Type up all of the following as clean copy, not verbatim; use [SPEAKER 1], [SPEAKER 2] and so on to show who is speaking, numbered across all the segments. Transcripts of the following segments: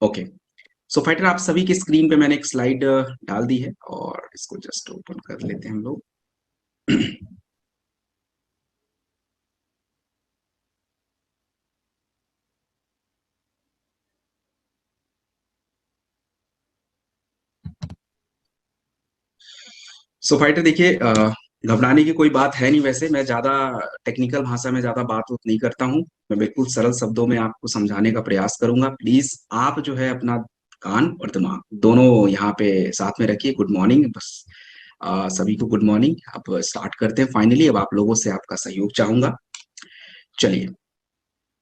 [SPEAKER 1] Okay. सो fighter, आप सभी की स्क्रीन पे मैंने एक स्लाइड डाल दी है और इसको जस्ट ओपन कर लेते हैं हम लोग। सो फाइटर देखिए, घबराने की कोई बात है नहीं। वैसे मैं ज्यादा टेक्निकल भाषा में ज्यादा बात उत नहीं करता हूँ। मैं बिल्कुल सरल शब्दों में आपको समझाने का प्रयास करूंगा। प्लीज आप जो है अपना कान और दिमाग दोनों यहाँ पे साथ में रखिए। Good morning. बस सभी को गुड मॉर्निंग। अब स्टार्ट करते हैं फाइनली। अब आप लोगों से आपका सहयोग चाहूंगा। चलिए।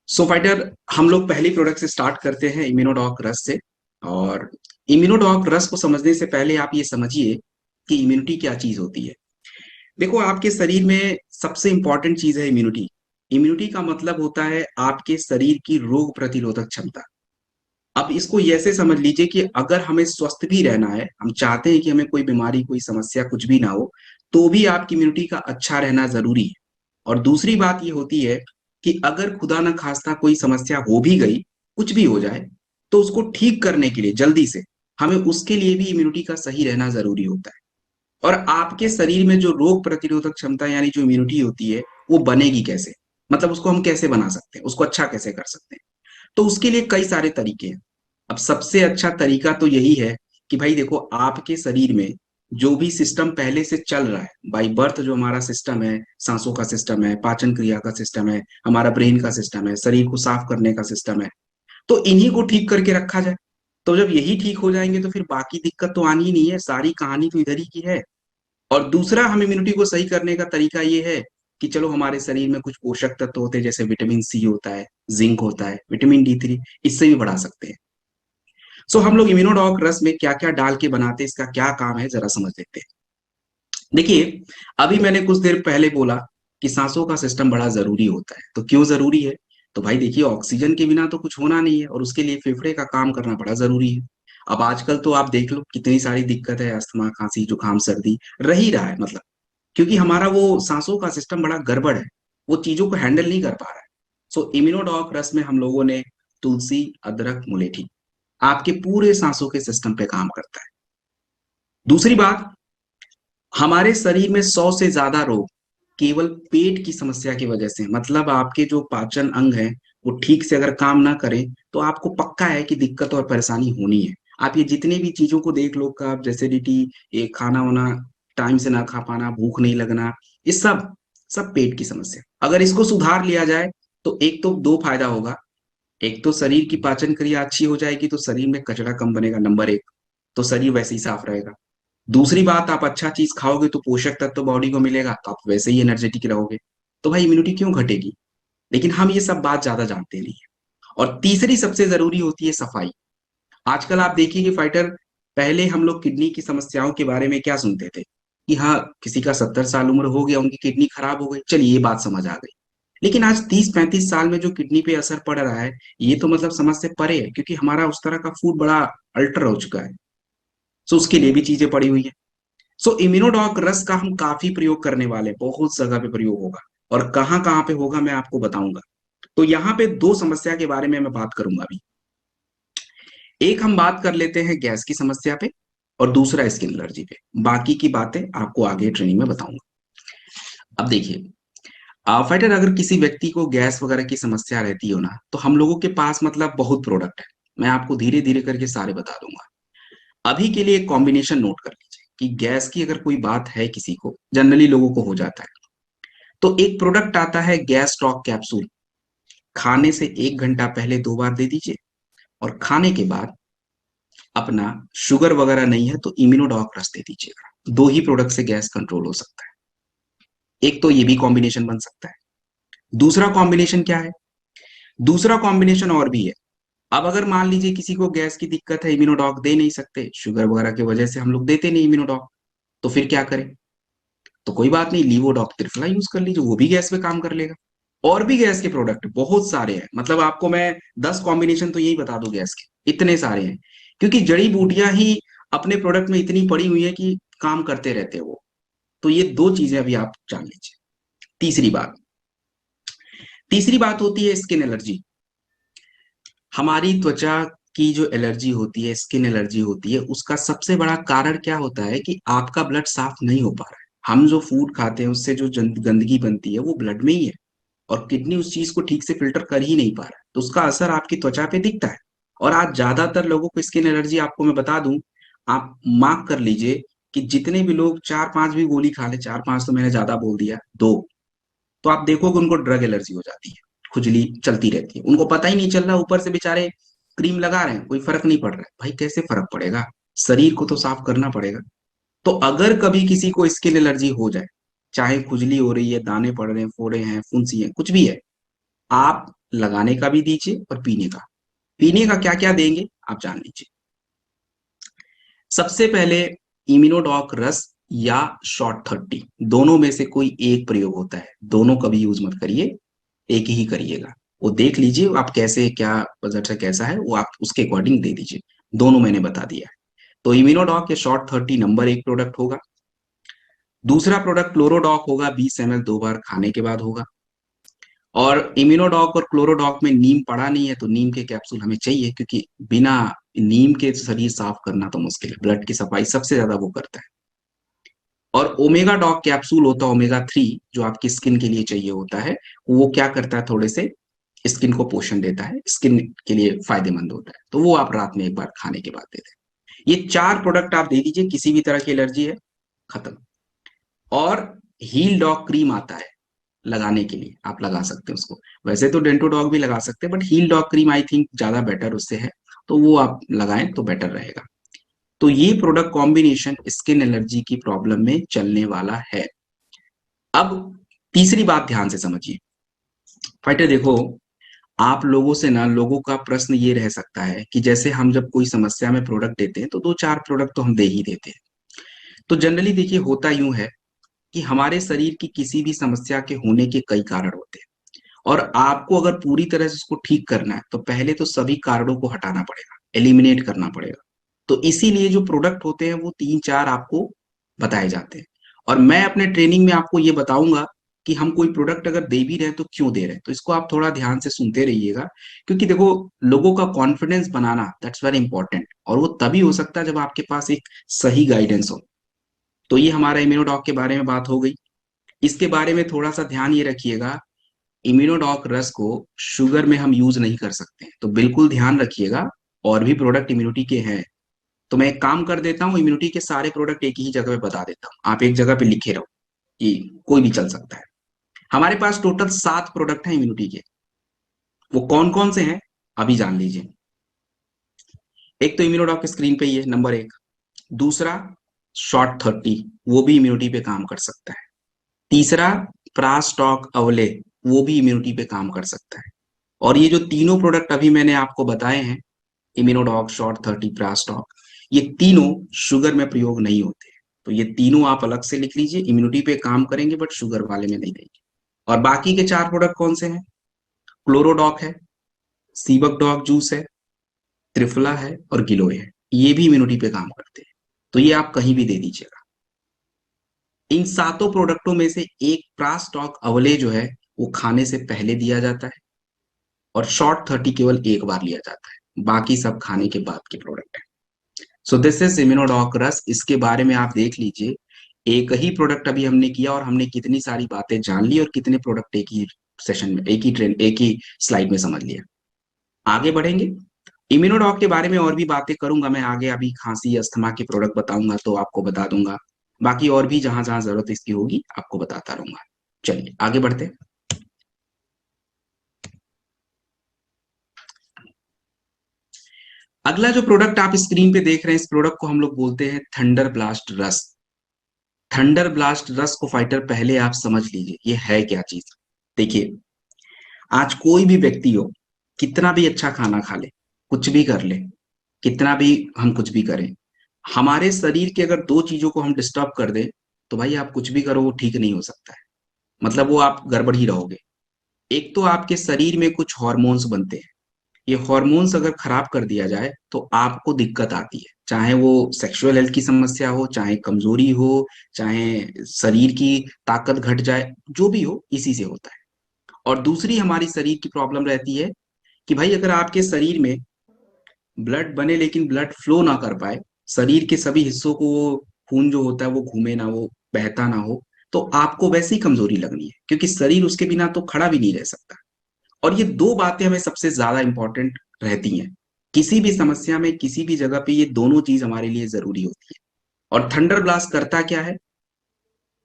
[SPEAKER 1] सो फाइटर, हम लोग पहली प्रोडक्ट से स्टार्ट करते हैं, इम्यूनोडॉक रस से। और इम्यूनोडॉक रस को समझने से पहले आप ये समझिए कि इम्यूनिटी क्या चीज होती है। देखो, आपके शरीर में सबसे इंपॉर्टेंट चीज है इम्यूनिटी। इम्यूनिटी का मतलब होता है आपके शरीर की रोग प्रतिरोधक क्षमता। अब इसको ऐसे समझ लीजिए कि अगर हमें स्वस्थ भी रहना है, हम चाहते हैं कि हमें कोई बीमारी कोई समस्या कुछ भी ना हो, तो भी आपकी इम्यूनिटी का अच्छा रहना जरूरी है। और दूसरी बात ये होती है कि अगर खुदा न खास्ता कोई समस्या हो भी गई, कुछ भी हो जाए, तो उसको ठीक करने के लिए जल्दी से हमें उसके लिए भी इम्यूनिटी का सही रहना जरूरी होता है। और आपके शरीर में जो रोग प्रतिरोधक क्षमता यानी जो इम्यूनिटी होती है, वो बनेगी कैसे? मतलब उसको हम कैसे बना सकते हैं, उसको अच्छा कैसे कर सकते हैं? तो उसके लिए कई सारे तरीके हैं। अब सबसे अच्छा तरीका तो यही है कि भाई देखो, आपके शरीर में जो भी सिस्टम पहले से चल रहा है, बाई बर्थ जो हमारा सिस्टम है, सांसों का सिस्टम है, पाचन क्रिया का सिस्टम है, हमारा ब्रेन का सिस्टम है, शरीर को साफ करने का सिस्टम है, तो इन्हीं को ठीक करके रखा जाए। तो जब यही ठीक हो जाएंगे तो फिर बाकी दिक्कत तो आनी ही नहीं है। सारी कहानी तो इधर ही की है। और दूसरा, हम इम्यूनिटी को सही करने का तरीका ये है कि चलो, हमारे शरीर में कुछ पोषक तत्व होते हैं, जैसे विटामिन सी होता है, जिंक होता है, विटामिन D3, इससे भी बढ़ा सकते हैं। सो हम लोग इम्यूनोडॉक रस में क्या क्या डाल के बनाते हैं, इसका क्या काम है, जरा समझ लेते हैं। देखिए, अभी मैंने कुछ देर पहले बोला कि सांसों का सिस्टम बड़ा जरूरी होता है। तो क्यों जरूरी है? तो भाई देखिए, ऑक्सीजन के बिना तो कुछ होना नहीं है, और उसके लिए फेफड़े का काम करना बड़ा जरूरी है। अब आजकल तो आप देख लो कितनी सारी दिक्कत है, अस्थमा, खांसी, जुकाम, सर्दी रह ही रहा है। मतलब क्योंकि हमारा वो सांसों का सिस्टम बड़ा गड़बड़ है, वो चीजों को हैंडल नहीं कर पा रहा है। सो इम्यूनोडॉक रस में हम लोगों ने तुलसी, अदरक, मुलेठी, आपके पूरे सांसों के सिस्टम पे काम करता है। दूसरी बात, हमारे शरीर में 100 से ज्यादा रोग केवल पेट की समस्या की वजह से, मतलब आपके जो पाचन अंग है वो ठीक से अगर काम ना करें, तो आपको पक्का है कि दिक्कत और परेशानी होनी है। आप ये जितने भी चीजों को देख लो, कब एसिडिटी, ये खाना वाना टाइम से ना खा पाना, भूख नहीं लगना, ये सब सब पेट की समस्या। अगर इसको सुधार लिया जाए तो एक तो दो फायदा होगा। एक तो शरीर की पाचन क्रिया अच्छी हो जाएगी, तो शरीर में कचरा कम बनेगा, नंबर एक। तो शरीर वैसे ही साफ रहेगा। दूसरी बात, आप अच्छा चीज खाओगे तो पोषक तत्व बॉडी को मिलेगा, तो आप वैसे ही एनर्जेटिक रहोगे। तो भाई इम्यूनिटी क्यों घटेगी? लेकिन हम ये सब बात ज्यादा जानते नहीं है। और तीसरी सबसे जरूरी होती है सफाई। आजकल आप देखिए कि फाइटर, पहले हम लोग किडनी की समस्याओं के बारे में क्या सुनते थे कि हाँ, किसी का 70 साल उम्र हो गया, उनकी किडनी खराब हो गई, चलिए ये बात समझ आ गई। लेकिन आज 30-35 साल में जो किडनी पे असर पड़ रहा है, ये तो मतलब समझ से परे है, क्योंकि हमारा उस तरह का फूड बड़ा अल्टर हो चुका है। सो उसके लिए भी चीजें पड़ी हुई है। सो इम्यूनोडॉक रस का हम काफी प्रयोग करने वाले हैं, बहुत जगह पे प्रयोग होगा। और कहाँ कहाँ पे होगा मैं आपको बताऊंगा। तो यहाँ पे दो समस्या के बारे में मैं बात करूंगा अभी। एक हम बात कर लेते हैं गैस की समस्या पे, और दूसरा स्किन एलर्जी पे। बाकी की बातें आपको आगे ट्रेनिंग में बताऊंगा। अब देखिए, फाइटर, अगर किसी व्यक्ति को गैस वगैरह की समस्या रहती हो ना, तो हम लोगों के पास मतलब बहुत प्रोडक्ट है। मैं आपको धीरे धीरे करके सारे बता दूंगा। अभी के लिए एक कॉम्बिनेशन नोट कर लीजिए कि गैस की अगर कोई बात है, किसी को जनरली लोगों को हो जाता है, तो एक प्रोडक्ट आता है गैस स्टॉक कैप्सूल। खाने से 1 घंटा पहले 2 बार दे दीजिए। और खाने के बाद अपना, शुगर वगैरह नहीं है तो इम्यूनोडॉक रस दे दीजिएगा। दो ही प्रोडक्ट से गैस कंट्रोल हो सकता है। एक तो ये भी कॉम्बिनेशन बन सकता है। दूसरा कॉम्बिनेशन क्या है? दूसरा कॉम्बिनेशन और भी है। अब अगर मान लीजिए किसी को गैस की दिक्कत है, इम्यूनोडॉक दे नहीं सकते, शुगर वगैरह की वजह से हम लोग देते नहीं इम्यूनोडॉक, तो फिर क्या करें? तो कोई बात नहीं, लीवोडॉक त्रिफला यूज कर लीजिए, वो भी गैस पे काम कर लेगा। और भी गैस के प्रोडक्ट बहुत सारे हैं, मतलब आपको मैं 10 कॉम्बिनेशन तो यही बता दूं गैस के, इतने सारे हैं। क्योंकि जड़ी बूटियां ही अपने प्रोडक्ट में इतनी पड़ी हुई है कि काम करते रहते हैं वो। तो ये दो चीजें अभी आप जान लीजिए। तीसरी बात, तीसरी बात होती है स्किन एलर्जी। हमारी त्वचा की जो एलर्जी होती है, स्किन एलर्जी होती है, उसका सबसे बड़ा कारण क्या होता है कि आपका ब्लड साफ नहीं हो पा रहा है। हम जो फूड खाते हैं उससे जो गंदगी बनती है वो ब्लड में ही है, और किडनी उस चीज को ठीक से फिल्टर कर ही नहीं पा रहा है, तो उसका असर आपकी त्वचा पे दिखता है। और आज ज्यादातर लोगों को स्किन एलर्जी, आपको मैं बता दूं, आप मार्क कर लीजिए कि जितने भी लोग 4-5 भी गोली खा ले, 4-5 तो मैंने ज्यादा बोल दिया, 2, तो आप देखोगे उनको ड्रग एलर्जी हो जाती है, खुजली चलती रहती है, उनको पता ही नहीं चल रहा, ऊपर से बेचारे क्रीम लगा रहे हैं, कोई फर्क नहीं पड़ रहा है। भाई कैसे फर्क पड़ेगा, शरीर को तो साफ करना पड़ेगा। तो अगर कभी किसी को स्किन एलर्जी हो जाए, चाहे खुजली हो रही है, दाने पड़ रहे हैं, फोड़े हैं, फुंसी है, कुछ भी है, आप लगाने का भी दीजिए और पीने का क्या क्या देंगे आप जान लीजिए। सबसे पहले इम्यूनोडॉक रस या शॉर्ट 30, दोनों में से कोई एक प्रयोग होता है, दोनों कभी यूज मत करिए, एक ही करिएगा। वो देख लीजिए आप कैसे, क्या बजट है, कैसा है, वो आप उसके अकॉर्डिंग दे दीजिए। दोनों मैंने बता दिया है। तो इम्यूनोडॉक या शॉर्ट 30 नंबर एक प्रोडक्ट होगा। दूसरा प्रोडक्ट क्लोरोडॉक होगा, 20 ml 2 बार खाने के बाद होगा। और इम्यूनोडॉक और क्लोरोडॉक में नीम पड़ा नहीं है, तो नीम के कैप्सूल हमें चाहिए, क्योंकि बिना नीम के शरीर साफ करना तो मुश्किल है, ब्लड की सफाई सबसे ज्यादा वो करता है। और ओमेगा डॉक कैप्सूल होता है, ओमेगा 3, जो आपकी स्किन के लिए चाहिए होता है। वो क्या करता है, थोड़े से स्किन को पोषण देता है, स्किन के लिए फायदेमंद होता है, तो वो आप रात में एक बार खाने के बाद दे दें। ये 4 प्रोडक्ट आप दे दीजिए, किसी भी तरह की एलर्जी है, खत्म। और हील डॉग क्रीम आता है लगाने के लिए, आप लगा सकते हैं उसको। वैसे तो डेंटो डॉग भी लगा सकते हैं, but heal dog cream I think ज्यादा बेटर उससे है, तो वो आप लगाएं तो बेटर रहेगा। तो ये प्रोडक्ट कॉम्बिनेशन स्किन एलर्जी की प्रॉब्लम में चलने वाला है। अब तीसरी बात ध्यान से समझिए फाइटर, देखो, आप लोगों से ना, लोगों का प्रश्न ये रह सकता है कि जैसे हम जब कोई समस्या में प्रोडक्ट देते हैं तो 2-4 प्रोडक्ट तो हम दे ही देते हैं। तो जनरली देखिए होता यूं है कि हमारे शरीर की किसी भी समस्या के होने के कई कारण होते हैं, और आपको अगर पूरी तरह से उसको ठीक करना है तो पहले तो सभी कारणों को हटाना पड़ेगा, एलिमिनेट करना पड़ेगा। तो इसीलिए जो प्रोडक्ट होते हैं वो 3-4 आपको बताए जाते हैं। और मैं अपने ट्रेनिंग में आपको ये बताऊंगा कि हम कोई प्रोडक्ट अगर दे भी रहे हैं तो क्यों दे रहे हैं, तो इसको आप थोड़ा ध्यान से सुनते रहिएगा। क्योंकि देखो, लोगों का confidence banana that's very important, और वो तभी हो सकता है जब आपके पास एक सही गाइडेंस हो। तो ये हमारा इम्यूनोडॉक के बारे में बात हो गई। इसके बारे में थोड़ा सा ध्यान ये रखिएगा, इम्यूनोडॉक रस को शुगर में हम यूज नहीं कर सकते हैं, तो बिल्कुल ध्यान रखिएगा। और भी प्रोडक्ट इम्यूनिटी के हैं, तो मैं एक काम कर देता हूँ, इम्यूनिटी के सारे प्रोडक्ट एक ही जगह पे बता देता हूँ, आप एक जगह पे लिखे रहो कि कोई भी चल सकता है। हमारे पास टोटल 7 प्रोडक्ट हैं इम्यूनिटी के। वो कौन कौन से हैं अभी जान लीजिए। एक तो इम्यूनोडॉक स्क्रीन पे ही है, नंबर 1। दूसरा शॉर्ट 30, वो भी इम्यूनिटी पे काम कर सकता है। तीसरा प्रास्टॉक अवले, वो भी इम्यूनिटी पे काम कर सकता है। और ये जो तीनों प्रोडक्ट अभी मैंने आपको बताए हैं, इम्यूनोडॉक, शॉर्ट 30, प्रास्टॉक, ये तीनों शुगर में प्रयोग नहीं होते। तो ये तीनों आप अलग से लिख लीजिए, इम्यूनिटी पे काम करेंगे बट शुगर वाले में नहीं देंगे। और बाकी के 4 प्रोडक्ट कौन से हैं? क्लोरोडॉक है, सीबक डॉग जूस है, त्रिफला है और गिलोय है, ये भी इम्यूनिटी पे काम करते हैं। तो ये आप कहीं भी दे दीजिएगा। इन सातों प्रोडक्टों में से एक प्रास्टॉक अवले जो है वो खाने से पहले दिया जाता है, और शॉर्ट 30 केवल एक बार लिया जाता है, बाकी सब खाने के बाद के प्रोडक्ट है। सो दिस इज इम्यूनोडॉक रस, इसके बारे में आप देख लीजिए। एक ही प्रोडक्ट अभी हमने किया और हमने कितनी सारी बातें जान ली, और कितने प्रोडक्ट एक ही सेशन में, एक ही स्लाइड में समझ लिया। आगे बढ़ेंगे, इम्यूनोडॉक के बारे में और भी बातें करूंगा मैं आगे, अभी खांसी अस्थमा के प्रोडक्ट बताऊंगा तो आपको बता दूंगा। बाकी और भी जहां जहां जरूरत इसकी होगी आपको बताता रहूंगा। चलिए आगे बढ़ते हैं। अगला जो प्रोडक्ट आप स्क्रीन पे देख रहे हैं, इस प्रोडक्ट को हम लोग बोलते हैं थंडर ब्लास्ट रस। थंडर ब्लास्ट रस को फाइटर पहले आप समझ लीजिए ये है क्या चीज। देखिए, आज कोई भी व्यक्ति हो, कितना भी अच्छा खाना खा ले, कुछ भी कर ले, कितना भी हम कुछ भी करें, हमारे शरीर के अगर 2 चीजों को हम डिस्टर्ब कर दें, तो भाई आप कुछ भी करो वो ठीक नहीं हो सकता है। मतलब वो आप गड़बड़ ही रहोगे। एक तो आपके शरीर में कुछ हॉर्मोन्स बनते हैं, ये हॉर्मोन्स अगर खराब कर दिया जाए तो आपको दिक्कत आती है, चाहे वो सेक्सुअल हेल्थ की समस्या हो, चाहे कमजोरी हो, चाहे शरीर की ताकत घट जाए, जो भी हो इसी से होता है। और दूसरी हमारी शरीर की प्रॉब्लम रहती है कि भाई अगर आपके शरीर में ब्लड बने लेकिन ब्लड फ्लो ना कर पाए, शरीर के सभी हिस्सों को वो खून जो होता है वो घूमे ना, वो बहता ना हो, तो आपको वैसी कमजोरी लगनी है, क्योंकि शरीर उसके बिना तो खड़ा भी नहीं रह सकता। और ये दो बातें हमें सबसे ज्यादा इंपॉर्टेंट रहती हैं किसी भी समस्या में, किसी भी जगह पे, ये दोनों चीज हमारे लिए जरूरी होती है। और थंडर ब्लास्ट करता क्या है,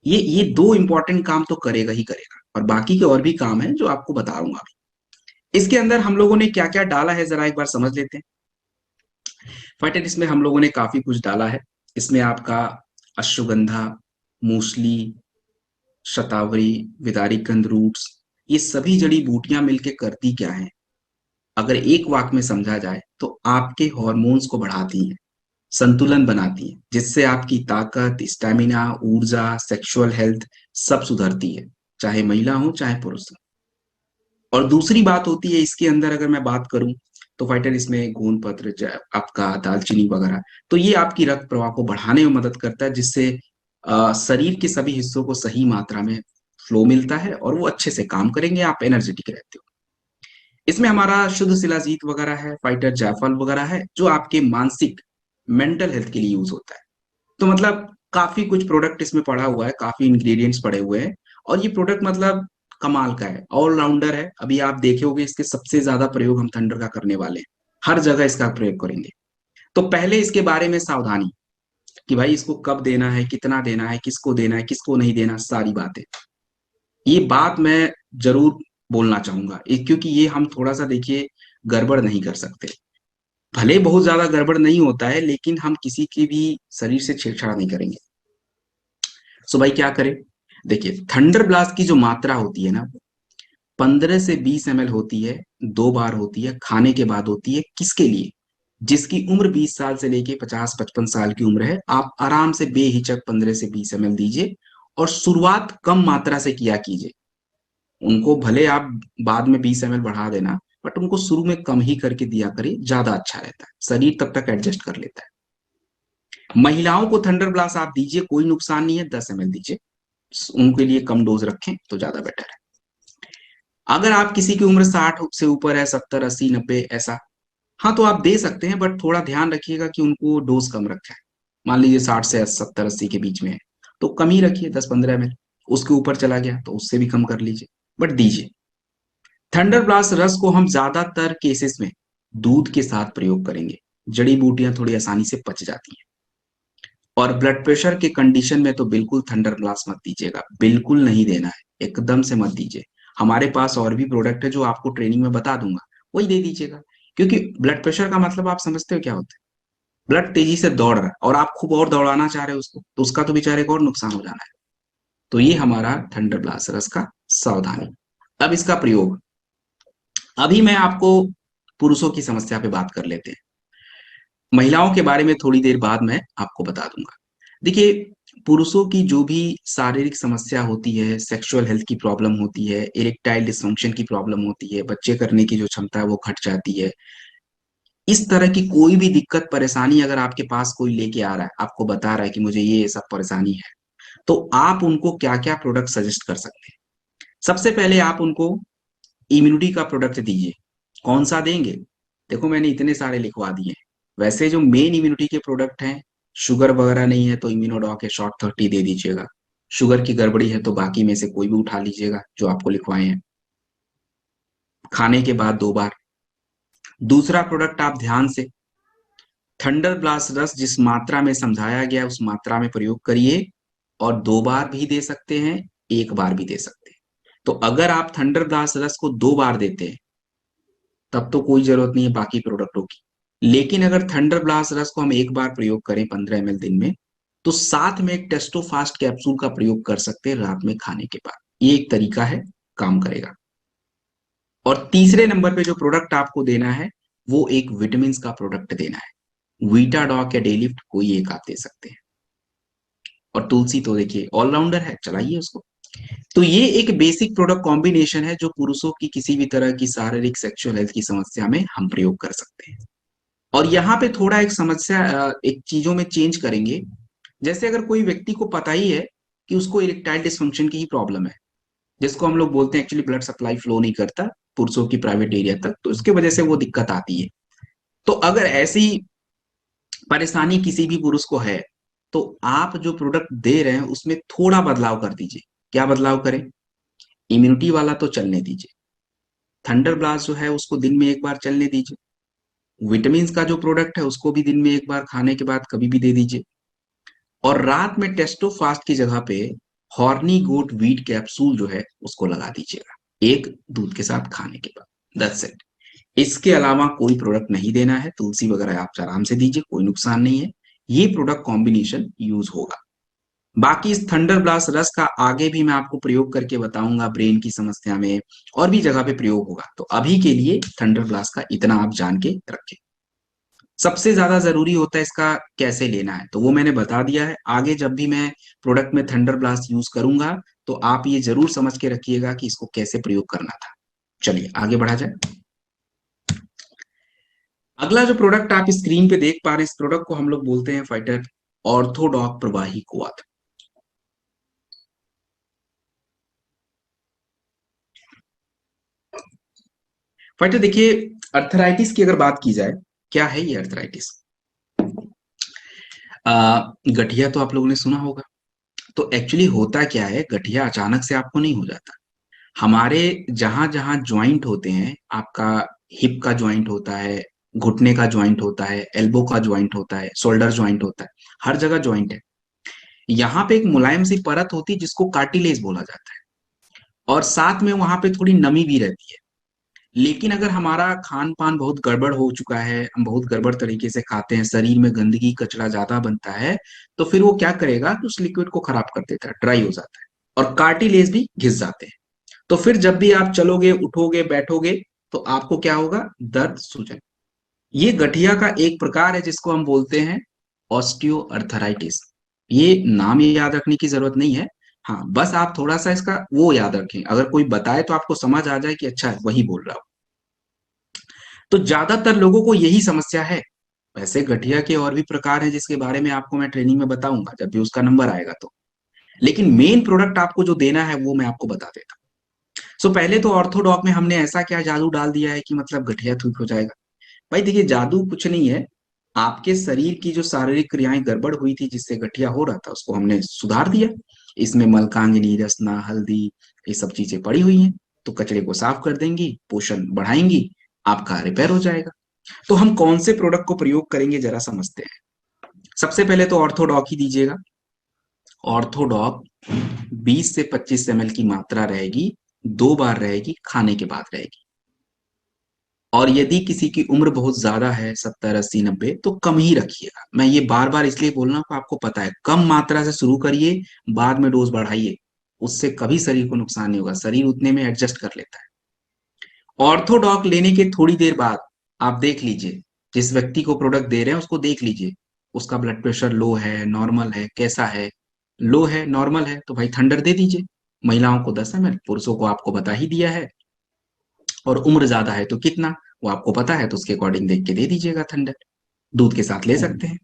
[SPEAKER 1] ये दो इंपॉर्टेंट काम तो करेगा ही करेगा, और बाकी के और भी काम है जो आपको बताऊंगा अभी। इसके अंदर हम लोगों ने क्या क्या डाला है जरा एक बार समझ लेते हैं। फाइटर इसमें हम लोगों ने काफी कुछ डाला है। इसमें आपका अश्वगंधा, मूसली, शतावरी, विदारीकंद रूट्स, ये सभी जड़ी बूटियां मिलके करती क्या है, अगर एक वाक्य में समझा जाए तो आपके हॉर्मोन्स को बढ़ाती हैं, संतुलन बनाती हैं, जिससे आपकी ताकत, स्टेमिना, ऊर्जा, सेक्सुअल हेल्थ सब सुधरती है, चाहे महिला हो चाहे पुरुष हो। और दूसरी बात होती है इसके अंदर, अगर मैं बात करूं तो फाइटर इसमें गोंद पत्र, आपका दालचीनी वगैरह, तो ये आपकी रक्त प्रवाह को बढ़ाने में मदद करता है, जिससे शरीर के सभी हिस्सों को सही मात्रा में फ्लो मिलता है और वो अच्छे से काम करेंगे, आप एनर्जेटिक रहते हो। इसमें हमारा शुद्ध शिलाजीत वगैरह है, फाइटर जायफल वगैरह है, जो आपके मानसिक, मेंटल हेल्थ के लिए यूज होता है। तो मतलब काफी कुछ प्रोडक्ट इसमें पड़ा हुआ है, काफी इंग्रेडिएंट्स पड़े हुए हैं, और ये प्रोडक्ट मतलब कमाल का है, ऑलराउंडर है। अभी आप देखे होंगे इसके सबसे ज्यादा प्रयोग हम थंडर का करने वाले हैं, हर जगह इसका प्रयोग करेंगे। तो पहले इसके बारे में सावधानी, कि भाई इसको कब देना है, कितना देना है, किसको देना है, किसको नहीं देना, सारी बातें, ये बात मैं जरूर बोलना चाहूंगा, क्योंकि ये हम थोड़ा सा देखिए गड़बड़ नहीं कर सकते। भले बहुत ज्यादा गड़बड़ नहीं होता है, लेकिन हम किसी की भी शरीर से छेड़छाड़ नहीं करेंगे। सो भाई क्या करें, देखिए थंडर ब्लास्ट की जो मात्रा होती है ना, 15 से 20 ml होती है, 2 बार होती है, खाने के बाद होती है। किसके लिए, जिसकी उम्र 20 साल से लेके 50-55 साल की उम्र है, आप आराम से बेहिचक 15 से 20 ml दीजिए, और शुरुआत कम मात्रा से किया कीजिए। उनको भले आप बाद में 20 ml बढ़ा देना, बट उनको शुरू में कम ही करके दिया करिए, ज्यादा अच्छा रहता है, शरीर तब तक एडजस्ट कर लेता है। महिलाओं को थंडर ब्लास्ट आप दीजिए, कोई नुकसान नहीं है, 10 ml दीजिए, उनके लिए कम डोज रखें तो ज्यादा बेटर है। अगर आप किसी की उम्र 60 से ऊपर है, 70, 80, 90 ऐसा, हाँ तो आप दे सकते हैं, बट थोड़ा ध्यान रखिएगा कि उनको डोज कम रखें। मान लीजिए 60 से 70, 80 के बीच में है, तो कम ही रखिए, 10-15 ml। उसके ऊपर चला गया तो उससे भी कम कर लीजिए, बट दीजिए। थंडर ब्लास्ट रस को हम ज्यादातर केसेस में दूध के साथ प्रयोग करेंगे, जड़ी बूटियां थोड़ी आसानी से पच जाती हैं। और ब्लड प्रेशर के कंडीशन में तो बिल्कुल थंडर ब्लास्ट मत दीजिएगा, बिल्कुल नहीं देना है, एकदम से मत दीजिए। हमारे पास और भी प्रोडक्ट है जो आपको ट्रेनिंग में बता दूंगा, वही दे दीजिएगा। क्योंकि ब्लड प्रेशर का मतलब आप समझते हो क्या होता है, ब्लड तेजी से दौड़ रहा है और आप खूब और दौड़ाना चाह रहे हो उसको, तो उसका तो बेचारे को और नुकसान हो जाना है। तो ये हमारा थंडर ब्लास्ट रस का सावधानी। अब इसका प्रयोग, अभी मैं आपको पुरुषों की समस्या पे बात कर लेते हैं, महिलाओं के बारे में थोड़ी देर बाद मैं आपको बता दूंगा। देखिए, पुरुषों की जो भी शारीरिक समस्या होती है, सेक्सुअल हेल्थ की प्रॉब्लम होती है, इरेक्टाइल डिसफंक्शन की प्रॉब्लम होती है, बच्चे करने की जो क्षमता है वो घट जाती है, इस तरह की कोई भी दिक्कत परेशानी अगर आपके पास कोई लेके आ रहा है, आपको बता रहा है कि मुझे ये सब परेशानी है, तो आप उनको क्या क्या प्रोडक्ट सजेस्ट कर सकते हैं। सबसे पहले आप उनको इम्यूनिटी का प्रोडक्ट दीजिए। कौन सा देंगे, देखो मैंने इतने सारे लिखवा दिए हैं। वैसे जो मेन इम्यूनिटी के प्रोडक्ट हैं, शुगर वगैरह नहीं है तो इम्यूनोडॉक है, शॉर्ट 30 दे दीजिएगा। शुगर की गड़बड़ी है तो बाकी में से कोई भी उठा लीजिएगा जो आपको लिखवाए हैं, खाने के बाद 2 बार। दूसरा प्रोडक्ट आप ध्यान से, थंडर ब्लास्ट रस जिस मात्रा में समझाया गया उस मात्रा में प्रयोग करिए, और 2 बार भी दे सकते हैं, 1 बार भी दे सकते हैं। तो अगर आप थंडर ब्लास्ट रस को 2 बार देते हैं तब तो कोई जरूरत नहीं है बाकी प्रोडक्टों की। लेकिन अगर थंडर ब्लास्ट रस को हम 1 बार प्रयोग करें 15 ml दिन में, तो साथ में एक टेस्टो फास्ट कैप्सूल का प्रयोग कर सकते हैं रात में खाने के बाद। ये एक तरीका है, काम करेगा। और तीसरे नंबर पे जो प्रोडक्ट आपको देना है, वो एक विटामिन का प्रोडक्ट देना है, वीटाडॉक या डेलिफ्ट, कोई एक आप दे सकते हैं। और तुलसी तो देखिए ऑलराउंडर है, चलाइए उसको। तो ये एक बेसिक प्रोडक्ट कॉम्बिनेशन है जो पुरुषों की किसी भी तरह की शारीरिक सेक्सुअल हेल्थ की समस्या में हम प्रयोग कर सकते हैं। और यहाँ पे थोड़ा एक समस्या, एक चीजों में चेंज करेंगे। जैसे अगर कोई व्यक्ति को पता ही है कि उसको इरेक्टाइल डिसफंक्शन की ही प्रॉब्लम है, जिसको हम लोग बोलते हैं एक्चुअली ब्लड सप्लाई फ्लो नहीं करता पुरुषों की प्राइवेट एरिया तक, तो उसके वजह से वो दिक्कत आती है। तो अगर ऐसी परेशानी किसी भी पुरुष को है, तो आप जो प्रोडक्ट दे रहे हैं उसमें थोड़ा बदलाव कर दीजिए। क्या बदलाव करें? इम्यूनिटी वाला तो चलने दीजिए, थंडर ब्लास्ट जो है उसको दिन में एक बार चलने दीजिए, विटामिन का जो प्रोडक्ट है उसको भी दिन में एक बार खाने के बाद कभी भी दे दीजिए, और रात में टेस्टो फास्ट की जगह पे हॉर्नी गोट वीट कैप्सूल जो है उसको लगा दीजिएगा, एक दूध के साथ खाने के बाद। That's it. इसके अलावा कोई प्रोडक्ट नहीं देना है। तुलसी वगैरह आप आराम से दीजिए, कोई नुकसान नहीं है। ये प्रोडक्ट कॉम्बिनेशन यूज होगा। बाकी इस थंडर ब्लास्ट रस का आगे भी मैं आपको प्रयोग करके बताऊंगा, ब्रेन की समस्या में और भी जगह पे प्रयोग होगा। तो अभी के लिए थंडर ब्लास्ट का इतना आप जान के रखें। सबसे ज्यादा जरूरी होता है इसका कैसे लेना है, तो वो मैंने बता दिया है। आगे जब भी मैं प्रोडक्ट में थंडर ब्लास्ट यूज करूंगा तो आप ये जरूर समझ के रखिएगा कि इसको कैसे प्रयोग करना था। चलिए आगे बढ़ा जाए। अगला जो प्रोडक्ट आप स्क्रीन पे देख पा रहे हैं, इस प्रोडक्ट को हम लोग बोलते हैं फाइटर ऑर्थोडॉक प्रवाही क्वाथ। फाइटर देखिए, अर्थराइटिस की अगर बात की जाए, क्या है ये अर्थराइटिस? गठिया तो आप लोगों ने सुना होगा। तो एक्चुअली होता क्या है, गठिया अचानक से आपको नहीं हो जाता। हमारे जहां जहां ज्वाइंट होते हैं, आपका हिप का ज्वाइंट होता है, घुटने का ज्वाइंट होता है, एल्बो का ज्वाइंट होता है, शोल्डर ज्वाइंट होता है, हर जगह ज्वाइंट है। यहाँ पे एक मुलायम सी परत होती है जिसको कार्टिलेज बोला जाता है, और साथ में वहां पे थोड़ी नमी भी रहती है। लेकिन अगर हमारा खान पान बहुत गड़बड़ हो चुका है, हम बहुत गड़बड़ तरीके से खाते हैं, शरीर में गंदगी कचरा ज्यादा बनता है, तो फिर वो क्या करेगा कि उस लिक्विड को खराब कर देता है, ड्राई हो जाता है, और कार्टिलेज भी घिस जाते हैं। तो फिर जब भी आप चलोगे, उठोगे, बैठोगे, तो आपको क्या होगा? दर्द, सूजन। ये गठिया का एक प्रकार है जिसको हम बोलते हैं ऑस्टियो अर्थराइटिस। ये नाम ये याद रखने की जरूरत नहीं है। हाँ, बस आप थोड़ा सा इसका वो याद रखें, अगर कोई बताए तो आपको समझ आ जाए कि अच्छा वही बोल रहा हो। तो ज्यादातर लोगों को यही समस्या है। वैसे गठिया के और भी प्रकार हैं जिसके बारे में आपको मैं ट्रेनिंग में बताऊंगा जब भी उसका नंबर आएगा तो। लेकिन मेन प्रोडक्ट आपको जो देना है वो मैं आपको बता देता हूँ। सो पहले तो ऑर्थोडॉक में हमने ऐसा क्या जादू डाल दिया है कि मतलब गठिया ठीक हो जाएगा? भाई देखिए, जादू कुछ नहीं है। आपके शरीर की जो शारीरिक क्रियाएं गड़बड़ हुई थी जिससे गठिया हो रहा था उसको हमने सुधार दिया। इसमें मलकांगिनी, रसना, हल्दी, ये सब चीजें पड़ी हुई हैं। तो कचरे को साफ कर देंगी, पोषण बढ़ाएंगी, आपका रिपेयर हो जाएगा। तो हम कौन से प्रोडक्ट को प्रयोग करेंगे जरा समझते हैं। सबसे पहले तो ऑर्थोडॉक ही दीजिएगा। ऑर्थोडॉक 20 से 25 ml की मात्रा रहेगी, 2 बार रहेगी, खाने के बाद रहेगी। और यदि किसी की उम्र बहुत ज्यादा है, 70, 80, 90, तो कम ही रखिएगा। मैं ये बार बार इसलिए बोल रहा हूं कि आपको पता है, कम मात्रा से शुरू करिए, बाद में डोज बढ़ाइए। उससे कभी शरीर को नुकसान नहीं होगा, शरीर उतने में एडजस्ट कर लेता है। ऑर्थोडॉक लेने के थोड़ी देर बाद आप देख लीजिए, जिस व्यक्ति को प्रोडक्ट दे रहे हैं उसको देख लीजिए, उसका ब्लड प्रेशर लो है, नॉर्मल है, कैसा है। लो है, नॉर्मल है, तो भाई थंडर दे दीजिए। महिलाओं को 10 ml, पुरुषों को आपको बता ही दिया है। और उम्र ज्यादा है तो कितना, वो आपको पता है, तो उसके अकॉर्डिंग देख के दे दीजिएगा थंडर। दूध के साथ ले सकते हैं।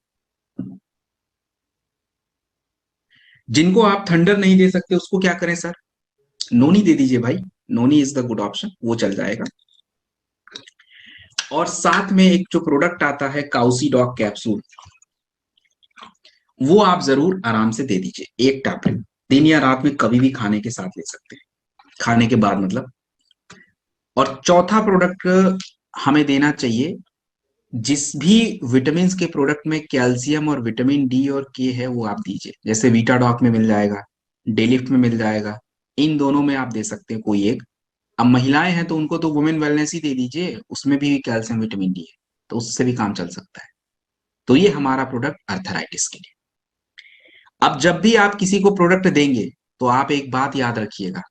[SPEAKER 1] जिनको आप थंडर नहीं दे सकते उसको क्या करें सर? नोनी दे दीजिए भाई। नोनी इज द गुड ऑप्शन, वो चल जाएगा। और साथ में एक जो प्रोडक्ट आता है काउसी डॉग कैप्सूल, वो आप जरूर आराम से दे दीजिए, एक टैबलेट दिन या रात में कभी भी खाने के साथ ले सकते हैं, खाने के बाद मतलब। और चौथा प्रोडक्ट हमें देना चाहिए, जिस भी विटामिन के प्रोडक्ट में कैल्शियम और विटामिन डी और के है वो आप दीजिए। जैसे वीटाडॉक में मिल जाएगा, डेलिफ्ट में मिल जाएगा, इन दोनों में आप दे सकते हैं कोई एक। अब महिलाएं हैं तो उनको तो वुमेन वेलनेस ही दे दीजिए, उसमें भी कैल्शियम विटामिन डी है, तो उससे भी काम चल सकता है। तो ये हमारा प्रोडक्ट अर्थराइटिस के लिए। अब जब भी आप किसी को प्रोडक्ट देंगे तो आप एक बात याद रखिएगा।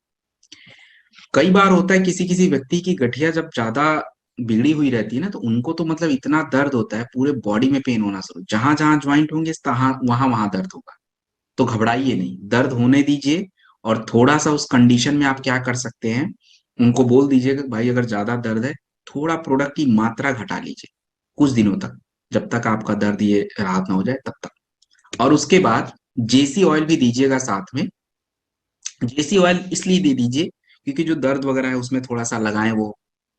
[SPEAKER 1] कई बार होता है किसी किसी व्यक्ति की गठिया जब ज्यादा बिगड़ी हुई रहती है ना, तो उनको तो मतलब इतना दर्द होता है, पूरे बॉडी में पेन होना शुरू, जहां जहां ज्वाइंट होंगे तहां वहां वहां दर्द होगा। तो घबराइए नहीं, दर्द होने दीजिए। और थोड़ा सा उस कंडीशन में आप क्या कर सकते हैं, उनको बोल दीजिए कि भाई अगर ज्यादा दर्द है, थोड़ा प्रोडक्ट की मात्रा घटा लीजिए कुछ दिनों तक, जब तक आपका दर्द ये राहत ना हो जाए तब तक। और उसके बाद जेसी ऑयल भी दीजिएगा साथ में। जेसी ऑयल इसलिए दे दीजिए क्योंकि जो दर्द वगैरह है उसमें थोड़ा सा लगाएं वो,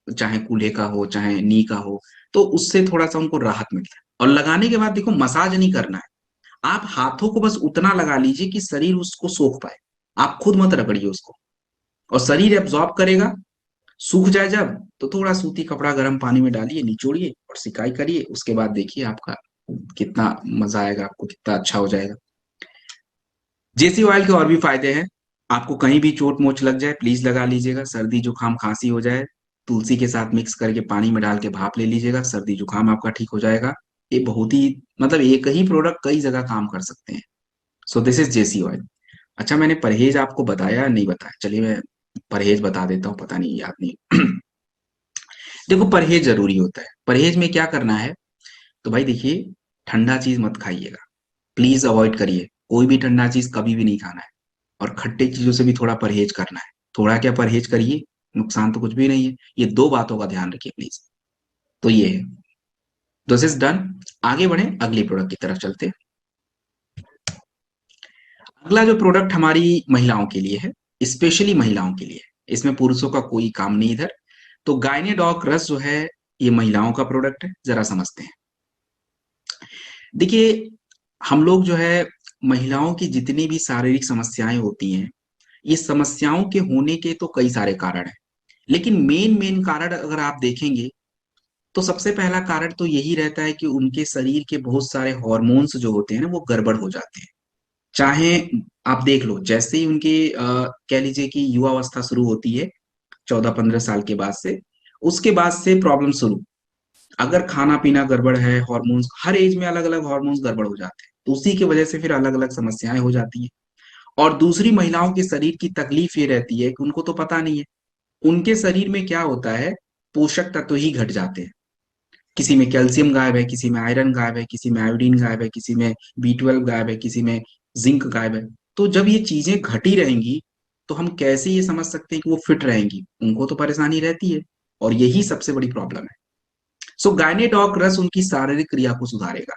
[SPEAKER 1] चाहे कूल्हे का हो चाहे नी का हो, तो उससे थोड़ा सा उनको राहत मिलता है। और लगाने के बाद देखो, मसाज नहीं करना है, आप हाथों को बस उतना लगा लीजिए कि शरीर उसको सोख पाए। आप खुद मत रगड़िए उसको, और शरीर एब्जॉर्ब करेगा। सूख जाए जब, तो थोड़ा सूती कपड़ा गर्म पानी में डालिए, निचोड़िए और सिकाई करिए। उसके बाद देखिए आपका कितना मजा आएगा, आपको कितना अच्छा हो जाएगा। जेसी ऑयल के और भी फायदे हैं। आपको कहीं भी चोट मोच लग जाए, प्लीज लगा लीजिएगा। सर्दी जुकाम खांसी हो जाए, तुलसी के साथ मिक्स करके पानी में डाल के भाप ले लीजिएगा, सर्दी जुकाम आपका ठीक हो जाएगा। ये बहुत ही, मतलब एक ही प्रोडक्ट कई जगह काम कर सकते हैं। So this is JC oil. अच्छा, मैंने परहेज आपको बताया या नहीं बताया? चलिए मैं परहेज बता देता हूँ, पता नहीं याद नहीं। देखो, परहेज जरूरी होता है। परहेज में क्या करना है, तो भाई देखिए, ठंडा चीज मत खाइएगा, प्लीज अवॉइड करिए। कोई भी ठंडा चीज कभी भी नहीं खाना है। और खट्टे चीजों से भी थोड़ा परहेज करना है। थोड़ा क्या परहेज करिए, नुकसान तो कुछ भी नहीं है। ये दो बातों का ध्यान रखिए प्लीज। तो ये है, दिस इज डन। आगे बढ़े, अगली प्रोडक्ट की तरफ चलते हैं। अगला जो प्रोडक्ट हमारी महिलाओं के लिए है, स्पेशली महिलाओं के लिए है। इसमें पुरुषों का कोई काम नहीं इधर। तो गायनेडॉक रस जो है, ये महिलाओं का प्रोडक्ट है, जरा समझते हैं। देखिए, हम लोग जो है, महिलाओं की जितनी भी शारीरिक समस्याएं होती हैं, ये समस्याओं के होने के तो कई सारे कारण हैं। लेकिन मेन मेन कारण अगर आप देखेंगे, तो सबसे पहला कारण तो यही रहता है कि उनके शरीर के बहुत सारे हार्मोन्स जो होते हैं ना, वो गड़बड़ हो जाते हैं। चाहे आप देख लो, जैसे ही उनके कह लीजिए कि युवा अवस्था शुरू होती है, 14-15 साल के बाद से, उसके बाद से प्रॉब्लम शुरू। अगर खाना पीना गड़बड़ है, हार्मोन्स हर एज में अलग अलग हार्मोन्स गड़बड़ हो जाते हैं, तो उसी की वजह से फिर अलग अलग समस्याएं हो जाती हैं। और दूसरी, महिलाओं के शरीर की तकलीफ ये रहती है कि उनको तो पता नहीं है उनके शरीर में क्या होता है। पोषक तत्व ही घट जाते हैं। किसी में कैल्शियम गायब है, किसी में आयरन गायब है, किसी में आयोडीन गायब है, किसी में B12 गायब है, किसी में जिंक गायब है। तो जब ये चीजें घटी रहेंगी, तो हम कैसे ये समझ सकते हैं कि वो फिट रहेंगी? उनको तो परेशानी रहती है, और यही सबसे बड़ी प्रॉब्लम है। सो गायनेडॉक रस उनकी शारीरिक क्रिया को सुधारेगा।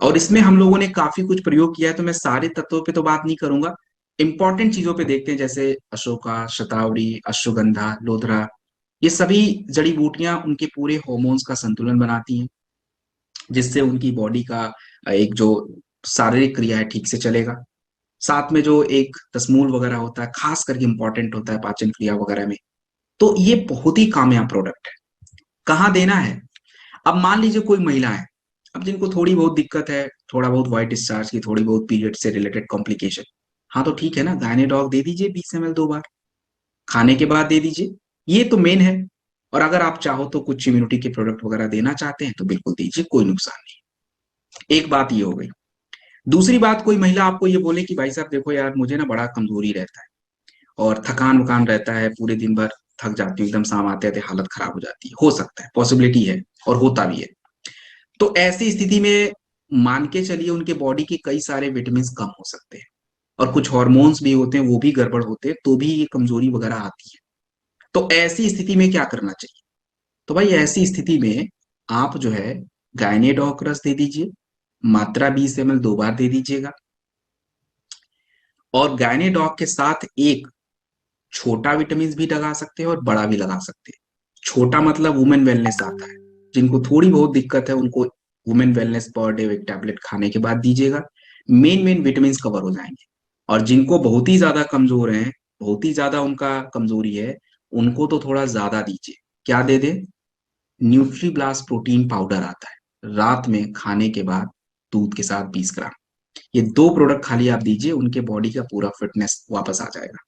[SPEAKER 1] और इसमें हम लोगों ने काफी कुछ प्रयोग किया है, तो मैं सारे तत्वों पे तो बात नहीं करूंगा। इंपॉर्टेंट चीजों पे देखते हैं, जैसे अशोका, शतावरी, अश्वगंधा, लोधरा। ये सभी जड़ी बूटियां उनके पूरे हॉर्मोन्स का संतुलन बनाती हैं, जिससे उनकी बॉडी का एक जो शारीरिक क्रिया है ठीक से चलेगा। साथ में जो एक तस्मूल वगैरह होता है, खास करके इंपॉर्टेंट होता है पाचन क्रिया वगैरह में। तो ये बहुत ही कामयाब प्रोडक्ट है। कहाँ देना है? अब मान लीजिए कोई महिला है, अब जिनको थोड़ी बहुत दिक्कत है, थोड़ा बहुत व्हाइट डिस्चार्ज की, थोड़ी बहुत पीरियड से रिलेटेड कॉम्प्लिकेशन। हाँ, तो ठीक है ना, गायनेडॉग दे दीजिए 20 ml 2 बार, खाने के बाद दे दीजिए। ये तो मेन है। और अगर आप चाहो तो कुछ इम्यूनिटी के प्रोडक्ट वगैरह देना चाहते हैं, तो बिल्कुल दीजिए, कोई नुकसान नहीं। एक बात ये हो गई। दूसरी बात, कोई महिला आपको ये बोले कि भाई साहब देखो यार, मुझे ना बड़ा कमजोरी रहता है और थकान वकान रहता है, पूरे दिन भर थक जाती हूँ, एकदम शाम आते आते हालत खराब हो जाती है। हो सकता है, पॉसिबिलिटी है, और होता भी है। तो ऐसी स्थिति में मान के चलिए, उनके बॉडी के कई सारे विटामिन कम हो सकते हैं, और कुछ हॉर्मोन्स भी होते हैं, वो भी गड़बड़ होते हैं, तो भी ये कमजोरी वगैरह आती है। तो ऐसी स्थिति में क्या करना चाहिए? तो भाई ऐसी स्थिति में आप जो है, गायनेडॉक रस दे दीजिए, मात्रा 20 ml 2 बार दे दीजिएगा। और गायनेडॉक के साथ एक छोटा विटामिन भी लगा सकते हैं और बड़ा भी लगा सकते हैं। छोटा मतलब वुमेन वेलनेस आता है, जिनको थोड़ी बहुत दिक्कत है उनको वुमेन वेलनेस पर डे एक टैबलेट खाने के बाद दीजिएगा। मेन मेन विटामिन कवर हो जाएंगे। और जिनको बहुत ही ज्यादा कमजोर हैं, बहुत ही ज्यादा उनका कमजोरी है, उनको तो थोड़ा ज्यादा दीजिए। क्या दे दे? न्यूट्रीब्लास्ट प्रोटीन पाउडर आता है, रात में खाने के बाद दूध के साथ 20 ग्राम। ये दो प्रोडक्ट खाली आप दीजिए, उनके बॉडी का पूरा फिटनेस वापस आ जाएगा।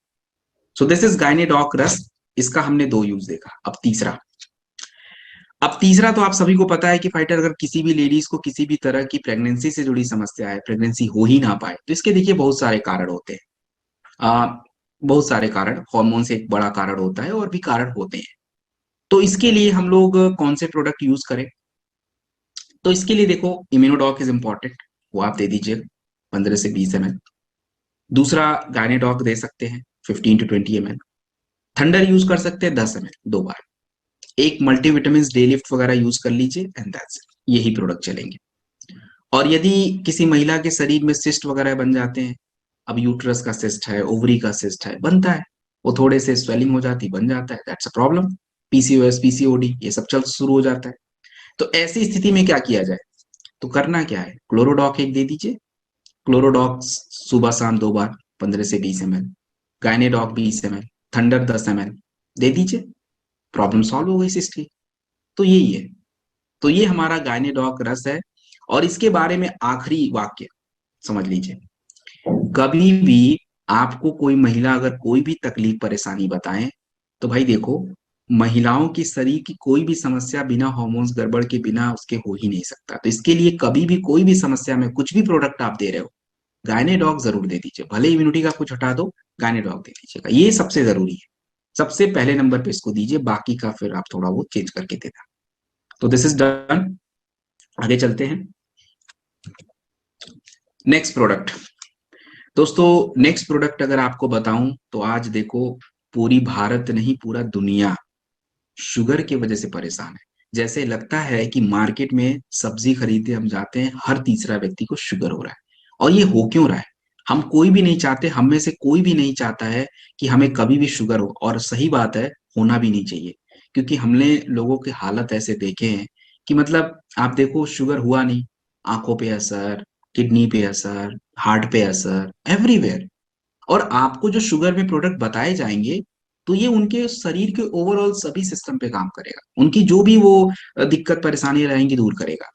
[SPEAKER 1] सो दिस इज गायनेडॉक रस। इसका हमने दो यूज देखा। अब तीसरा तो आप सभी को पता है कि फाइटर, अगर किसी भी लेडीज को किसी भी तरह की प्रेगनेंसी से जुड़ी समस्या है, प्रेगनेंसी हो ही ना पाए, तो इसके देखिए बहुत सारे कारण होते हैं। आ, बहुत सारे कारण, हार्मोन से एक बड़ा कारण होता है, और भी कारण होते हैं। तो इसके लिए हम लोग कौन से प्रोडक्ट यूज करें? तो इसके लिए देखो, इम्यूनोडॉक इज इंपॉर्टेंट, वो आप दे दीजिए 15 से 20 ml। दूसरा, गायनेडॉक दे सकते हैं 15 to 20 ml। थंडर यूज कर सकते हैं 10 ml 2 बार। एक मल्टीविटामिन डे लिफ्ट वगैरह यूज कर लीजिए, एंड दैट्स इट। यही प्रोडक्ट चलेंगे। और यदि किसी महिला के शरीर में सिस्ट वगैरह बन जाते हैं, अब यूट्रस का सिस्ट है, ओवरी का सिस्ट है, बनता है, वो थोड़े से स्वेलिंग हो जाती, बन जाता है, that's a problem. PCOS, PCOD, ये सब चल शुरू हो जाता है। तो ऐसी स्थिति में क्या किया जाए? तो करना क्या है, क्लोरोडॉक एक दे दीजिए। क्लोरोडॉक सुबह शाम 2 बार, 15 से 20 ml। गायनेडॉक 20 ml, थंडर 10 ml दे दीजिए। प्रॉब्लम सॉल्व हो गई सिस्ट की। तो यही है। तो ये हमारा गायनेडॉक रस है। और इसके बारे में आखिरी वाक्य समझ लीजिए। कभी भी आपको कोई महिला अगर कोई भी तकलीफ परेशानी बताए, तो भाई देखो, महिलाओं की शरीर की कोई भी समस्या बिना हार्मोन्स गड़बड़ के बिना उसके हो ही नहीं सकता। तो इसके लिए कभी भी कोई भी समस्या में कुछ भी प्रोडक्ट आप दे रहे हो, गायनेडॉक जरूर दे दीजिए। भले इम्यूनिटी का कुछ हटा दो, गायनेडॉक दे दीजिएगा, ये सबसे जरूरी है। सबसे पहले नंबर पे इसको दीजिए, बाकी का फिर आप थोड़ा बहुत चेंज करके देना। तो दिस इज डन। आगे चलते हैं। Next product. दोस्तों नेक्स्ट प्रोडक्ट अगर आपको बताऊं तो आज देखो, पूरी भारत नहीं पूरा दुनिया शुगर की वजह से परेशान है। जैसे लगता है कि मार्केट में सब्जी खरीदने हम जाते हैं, हर तीसरा व्यक्ति को शुगर हो रहा है। और ये हो क्यों रहा है? हम कोई भी नहीं चाहते, हम में से कोई भी नहीं चाहता है कि हमें कभी भी शुगर हो। और सही बात है, होना भी नहीं चाहिए। क्योंकि हमने लोगों के हालत ऐसे देखे हैं कि मतलब आप देखो, शुगर हुआ नहीं, आंखों पे असर, किडनी पे असर, हार्ट पे असर, एवरीवेयर। और आपको जो शुगर में प्रोडक्ट बताए जाएंगे, तो ये उनके शरीर के ओवरऑल सभी सिस्टम पे काम करेगा, उनकी जो भी वो दिक्कत परेशानी रहेंगी दूर करेगा।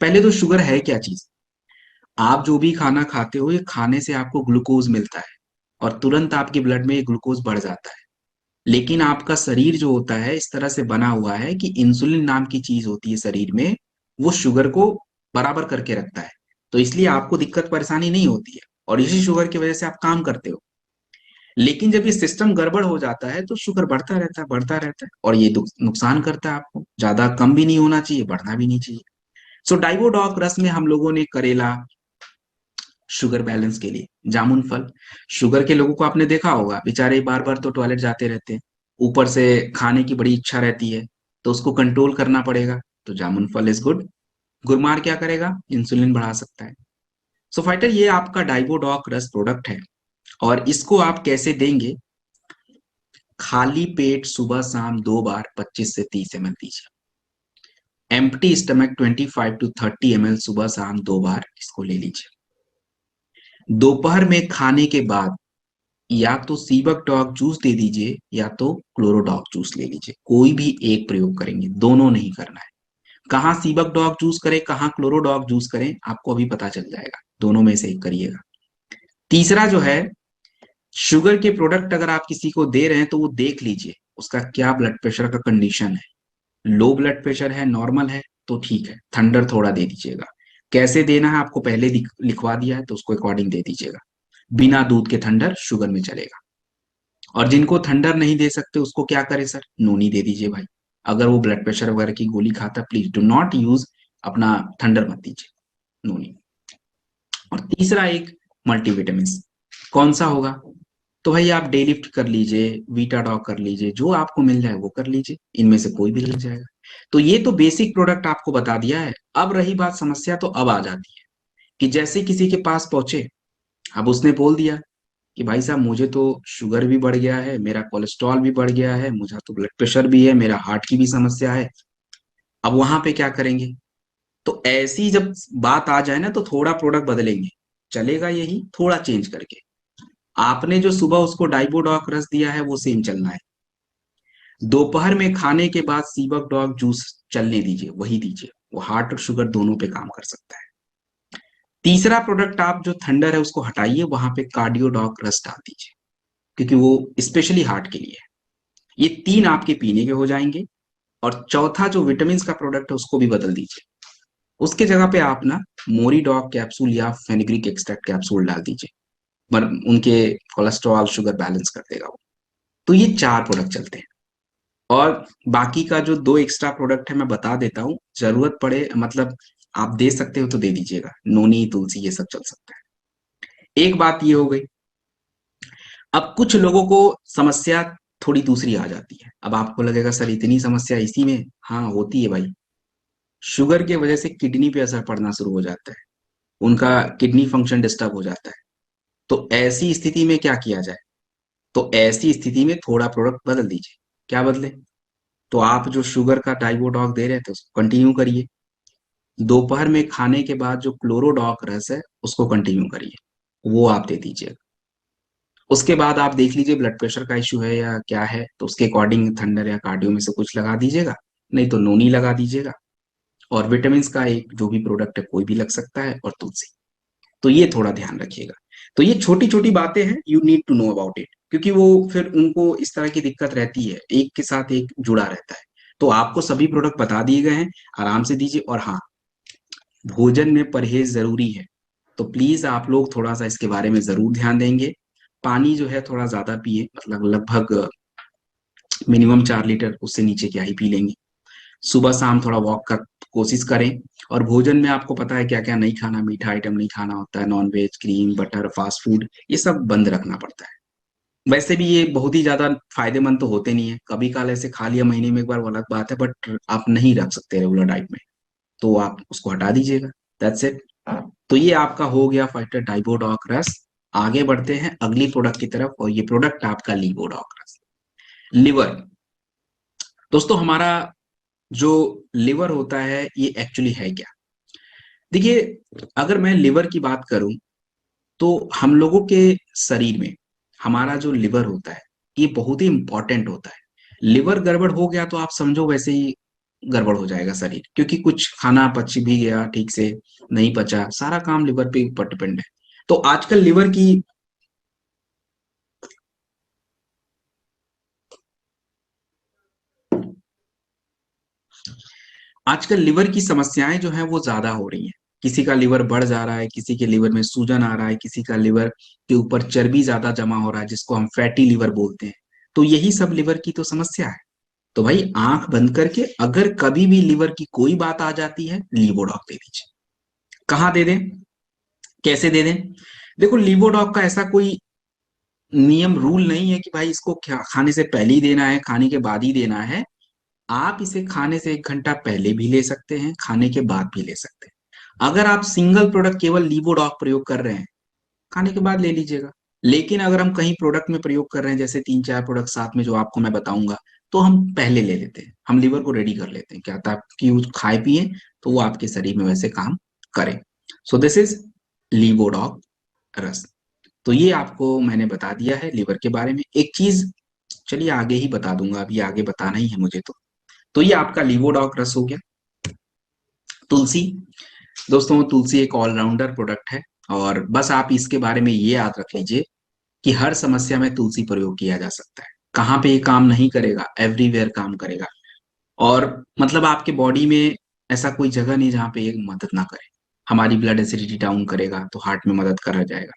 [SPEAKER 1] पहले तो शुगर है क्या चीज? आप जो भी खाना खाते हो, ये खाने से आपको ग्लूकोज मिलता है और तुरंत आपके ब्लड में ये ग्लूकोज बढ़ जाता है। लेकिन आपका शरीर जो होता है इस तरह से बना हुआ है कि इंसुलिन नाम की चीज होती है शरीर में, वो शुगर को बराबर करके रखता है। तो इसलिए आपको दिक्कत परेशानी नहीं होती है, और इसी शुगर की वजह से आप काम करते हो। लेकिन जब ये सिस्टम गड़बड़ हो जाता है तो शुगर बढ़ता रहता है, बढ़ता रहता है, और ये नुकसान करता है आपको। ज्यादा कम भी नहीं होना चाहिए, बढ़ना भी नहीं चाहिए। सो डाइवोडॉक रस में हम लोगों ने करेला, शुगर बैलेंस के लिए जामुन फल। शुगर के लोगों को आपने देखा होगा, बेचारे बार बार तो टॉयलेट जाते रहते हैं, ऊपर से खाने की बड़ी इच्छा रहती है, तो उसको कंट्रोल करना पड़ेगा। तो जामुन फल इज गुड। गुरमार क्या करेगा? इंसुलिन बढ़ा सकता है। सो फाइटर, ये आपका डाइवोडॉक रस प्रोडक्ट है। और इसको आप कैसे देंगे? खाली पेट सुबह शाम 2 बार 25 से 30 ml दीजिए। एम्प्टी स्टमक 25 to 30 ml सुबह शाम 2 बार इसको ले लीजिए। दोपहर में खाने के बाद या तो सीबक डॉग जूस दे दीजिए या तो क्लोरोडॉग जूस ले लीजिए। कोई भी एक प्रयोग करेंगे, दोनों नहीं करना है। कहाँ सीबक डॉग जूस करें, कहाँ क्लोरोडॉग जूस करें, आपको अभी पता चल जाएगा। दोनों में से एक करिएगा। तीसरा जो है, शुगर के प्रोडक्ट अगर आप किसी को दे रहे हैं तो वो देख लीजिए उसका क्या ब्लड प्रेशर का कंडीशन है। लो ब्लड प्रेशर है, नॉर्मल है, तो ठीक है, थंडर थोड़ा दे दीजिएगा। कैसे देना है आपको पहले लिखवा दिया है, तो उसको अकॉर्डिंग दे दीजिएगा। बिना दूध के थंडर शुगर में चलेगा। और जिनको थंडर नहीं दे सकते उसको क्या करे सर? नोनी दे दीजिए भाई। अगर वो ब्लड प्रेशर वगैरह की गोली खाता, प्लीज डू नॉट यूज अपना थंडर मत दीजिए, नोनी। और तीसरा एक मल्टीविटामिन। कौन सा होगा? तो भाई आप डे लिफ्ट कर लीजिए, वीटाडॉग कर लीजिए, जो आपको मिल जाए वो कर लीजिए, इनमें से कोई भी लग जाएगा। तो ये तो बेसिक प्रोडक्ट आपको बता दिया है। अब रही बात समस्या, तो अब आ जाती है कि जैसे किसी के पास पहुंचे, अब उसने बोल दिया कि भाई साहब मुझे तो शुगर भी बढ़ गया है, मेरा कोलेस्ट्रॉल भी बढ़ गया है, मुझे तो ब्लड प्रेशर भी है, मेरा हार्ट की भी समस्या है। अब वहां पे क्या करेंगे? तो ऐसी जब बात आ जाए ना, तो थोड़ा प्रोडक्ट बदलेंगे। चलेगा यही, थोड़ा चेंज करके। आपने जो सुबह उसको डाइबोडॉक रस दिया है वो सेम चलना है। दोपहर में खाने के बाद सीबक डॉग जूस चलने दीजिए, वही दीजिए। वो हार्ट और शुगर दोनों पे काम कर सकता है। तीसरा प्रोडक्ट आप जो थंडर है उसको हटाइए, वहां पे कार्डियोडॉक रस डाल दीजिए, क्योंकि वो स्पेशली हार्ट के लिए है। ये तीन आपके पीने के हो जाएंगे। और चौथा जो विटामिन का प्रोडक्ट है उसको भी बदल दीजिए। उसके जगह पे आप ना मोरीडॉग कैप्सूल या फेनिग्रिक एक्सट्रैक्ट कैप्सूल डाल दीजिए। उनके कोलेस्ट्रॉल शुगर बैलेंस कर देगा वो। तो ये चार प्रोडक्ट चलते हैं। और बाकी का जो दो एक्स्ट्रा प्रोडक्ट है मैं बता देता हूँ, जरूरत पड़े मतलब आप दे सकते हो तो दे दीजिएगा। नोनी, तुलसी, ये सब चल सकता है। एक बात ये हो गई। अब कुछ लोगों को समस्या थोड़ी दूसरी आ जाती है। अब आपको लगेगा सर इतनी समस्या इसी में? हाँ होती है भाई। शुगर की वजह से किडनी पे असर पड़ना शुरू हो जाता है, उनका किडनी फंक्शन डिस्टर्ब हो जाता है। तो ऐसी स्थिति में क्या किया जाए? तो ऐसी स्थिति में थोड़ा प्रोडक्ट बदल दीजिए। क्या बदले? तो आप जो शुगर का डाइवोडॉक दे रहे थे उसको कंटिन्यू करिए। दोपहर में खाने के बाद जो क्लोरोडॉक रस है उसको कंटिन्यू करिए, वो आप दे दीजिए। उसके बाद आप देख लीजिए ब्लड प्रेशर का इश्यू है या क्या है, तो उसके अकॉर्डिंग थंडर या कार्डियो में से कुछ लगा दीजिएगा, नहीं तो नोनी लगा दीजिएगा। और विटामिन का एक जो भी प्रोडक्ट है कोई भी लग सकता है, और तुलसी। तो ये थोड़ा ध्यान रखिएगा। तो ये छोटी छोटी बातें हैं, you need to know about it, क्योंकि वो फिर उनको इस तरह की दिक्कत रहती है, एक के साथ एक जुड़ा रहता है। तो आपको सभी प्रोडक्ट बता दिए गए हैं, आराम से दीजिए। और हाँ, भोजन में परहेज जरूरी है, तो प्लीज आप लोग थोड़ा सा इसके बारे में जरूर ध्यान देंगे। पानी जो है थोड़ा ज्यादा पिए, मतलब लगभग मिनिमम 4 लीटर, उससे नीचे क्या ही पी लेंगे। सुबह शाम थोड़ा वॉक कर कोशिश करें। और भोजन में आपको पता है क्या क्या नहीं खाना, मीठा आइटम नहीं खाना होता है, non veg, cream, butter, fast food, ये सब बंद रखना पड़ता है। वैसे भी ये बहुत ही ज्यादा फायदेमंद तो होते नहीं है, कभी काल ऐसे खा लिया महीने में एक बार, वो अलग बात है, बट आप नहीं रख सकते रेगुलर डाइट में, तो आप उसको हटा दीजिएगा। That's it. तो ये आपका हो गया फाइटर डाइबोडॉक रस। आगे बढ़ते हैं अगली प्रोडक्ट की तरफ, और ये प्रोडक्ट आपका लीवोडॉक रस। लिवर। दोस्तों, हमारा जो लिवर होता है ये एक्चुअली है क्या? देखिए, अगर मैं लिवर की बात करूं, तो हम लोगों के शरीर में हमारा जो लिवर होता है ये बहुत ही इंपॉर्टेंट होता है। लिवर गड़बड़ हो गया तो आप समझो वैसे ही गड़बड़ हो जाएगा शरीर, क्योंकि कुछ खाना पच भी गया ठीक से, नहीं पचा, सारा काम लिवर पे ऊपर डिपेंड है। तो आजकल लिवर की समस्याएं जो है वो ज्यादा हो रही हैं। किसी का लिवर बढ़ जा रहा है, किसी के लिवर में सूजन आ रहा है, किसी का लिवर के ऊपर चर्बी ज्यादा जमा हो रहा है, जिसको हम फैटी लिवर बोलते हैं। तो यही सब लिवर की तो समस्या है। तो भाई आंख बंद करके अगर कभी भी लिवर की कोई बात आ जाती है, लीवोडॉक दे दीजिए। कहाँ दे दें, कैसे दे दें? देखो, लीवोडॉक का ऐसा कोई नियम रूल नहीं है कि भाई इसको खाने से पहले ही देना है, खाने के बाद ही देना है। आप इसे खाने से 1 घंटा पहले भी ले सकते हैं, खाने के बाद भी ले सकते हैं। अगर आप सिंगल प्रोडक्ट केवल लीवोडॉक प्रयोग कर रहे हैं, खाने के बाद ले लीजिएगा। लेकिन अगर हम कहीं प्रोडक्ट में प्रयोग कर रहे हैं, जैसे 3 4 प्रोडक्ट साथ में जो आपको मैं बताऊंगा, तो हम पहले ले लेते हैं, हम लीवर को रेडी कर लेते हैं, क्या ताकि वो खाए पिए तो वो आपके शरीर में वैसे काम करे। सो दिस इज लीवोडॉक रस। तो ये आपको मैंने बता दिया है लीवर के बारे में। एक चीज चलिए आगे ही बता दूंगा, अभी आगे बताना ही है मुझे। तो ये आपका लीवोडॉक रस हो गया। तुलसी। दोस्तों, तुलसी एक ऑलराउंडर प्रोडक्ट है, और बस आप इसके बारे में ये याद रख लीजिए कि हर समस्या में तुलसी प्रयोग किया जा सकता है। कहाँ पे ये काम नहीं करेगा, एवरीवेयर काम करेगा। और मतलब आपके बॉडी में ऐसा कोई जगह नहीं जहाँ पे ये मदद ना करे। हमारी ब्लड एसिडिटी डाउन करेगा तो हार्ट में मदद करा जाएगा।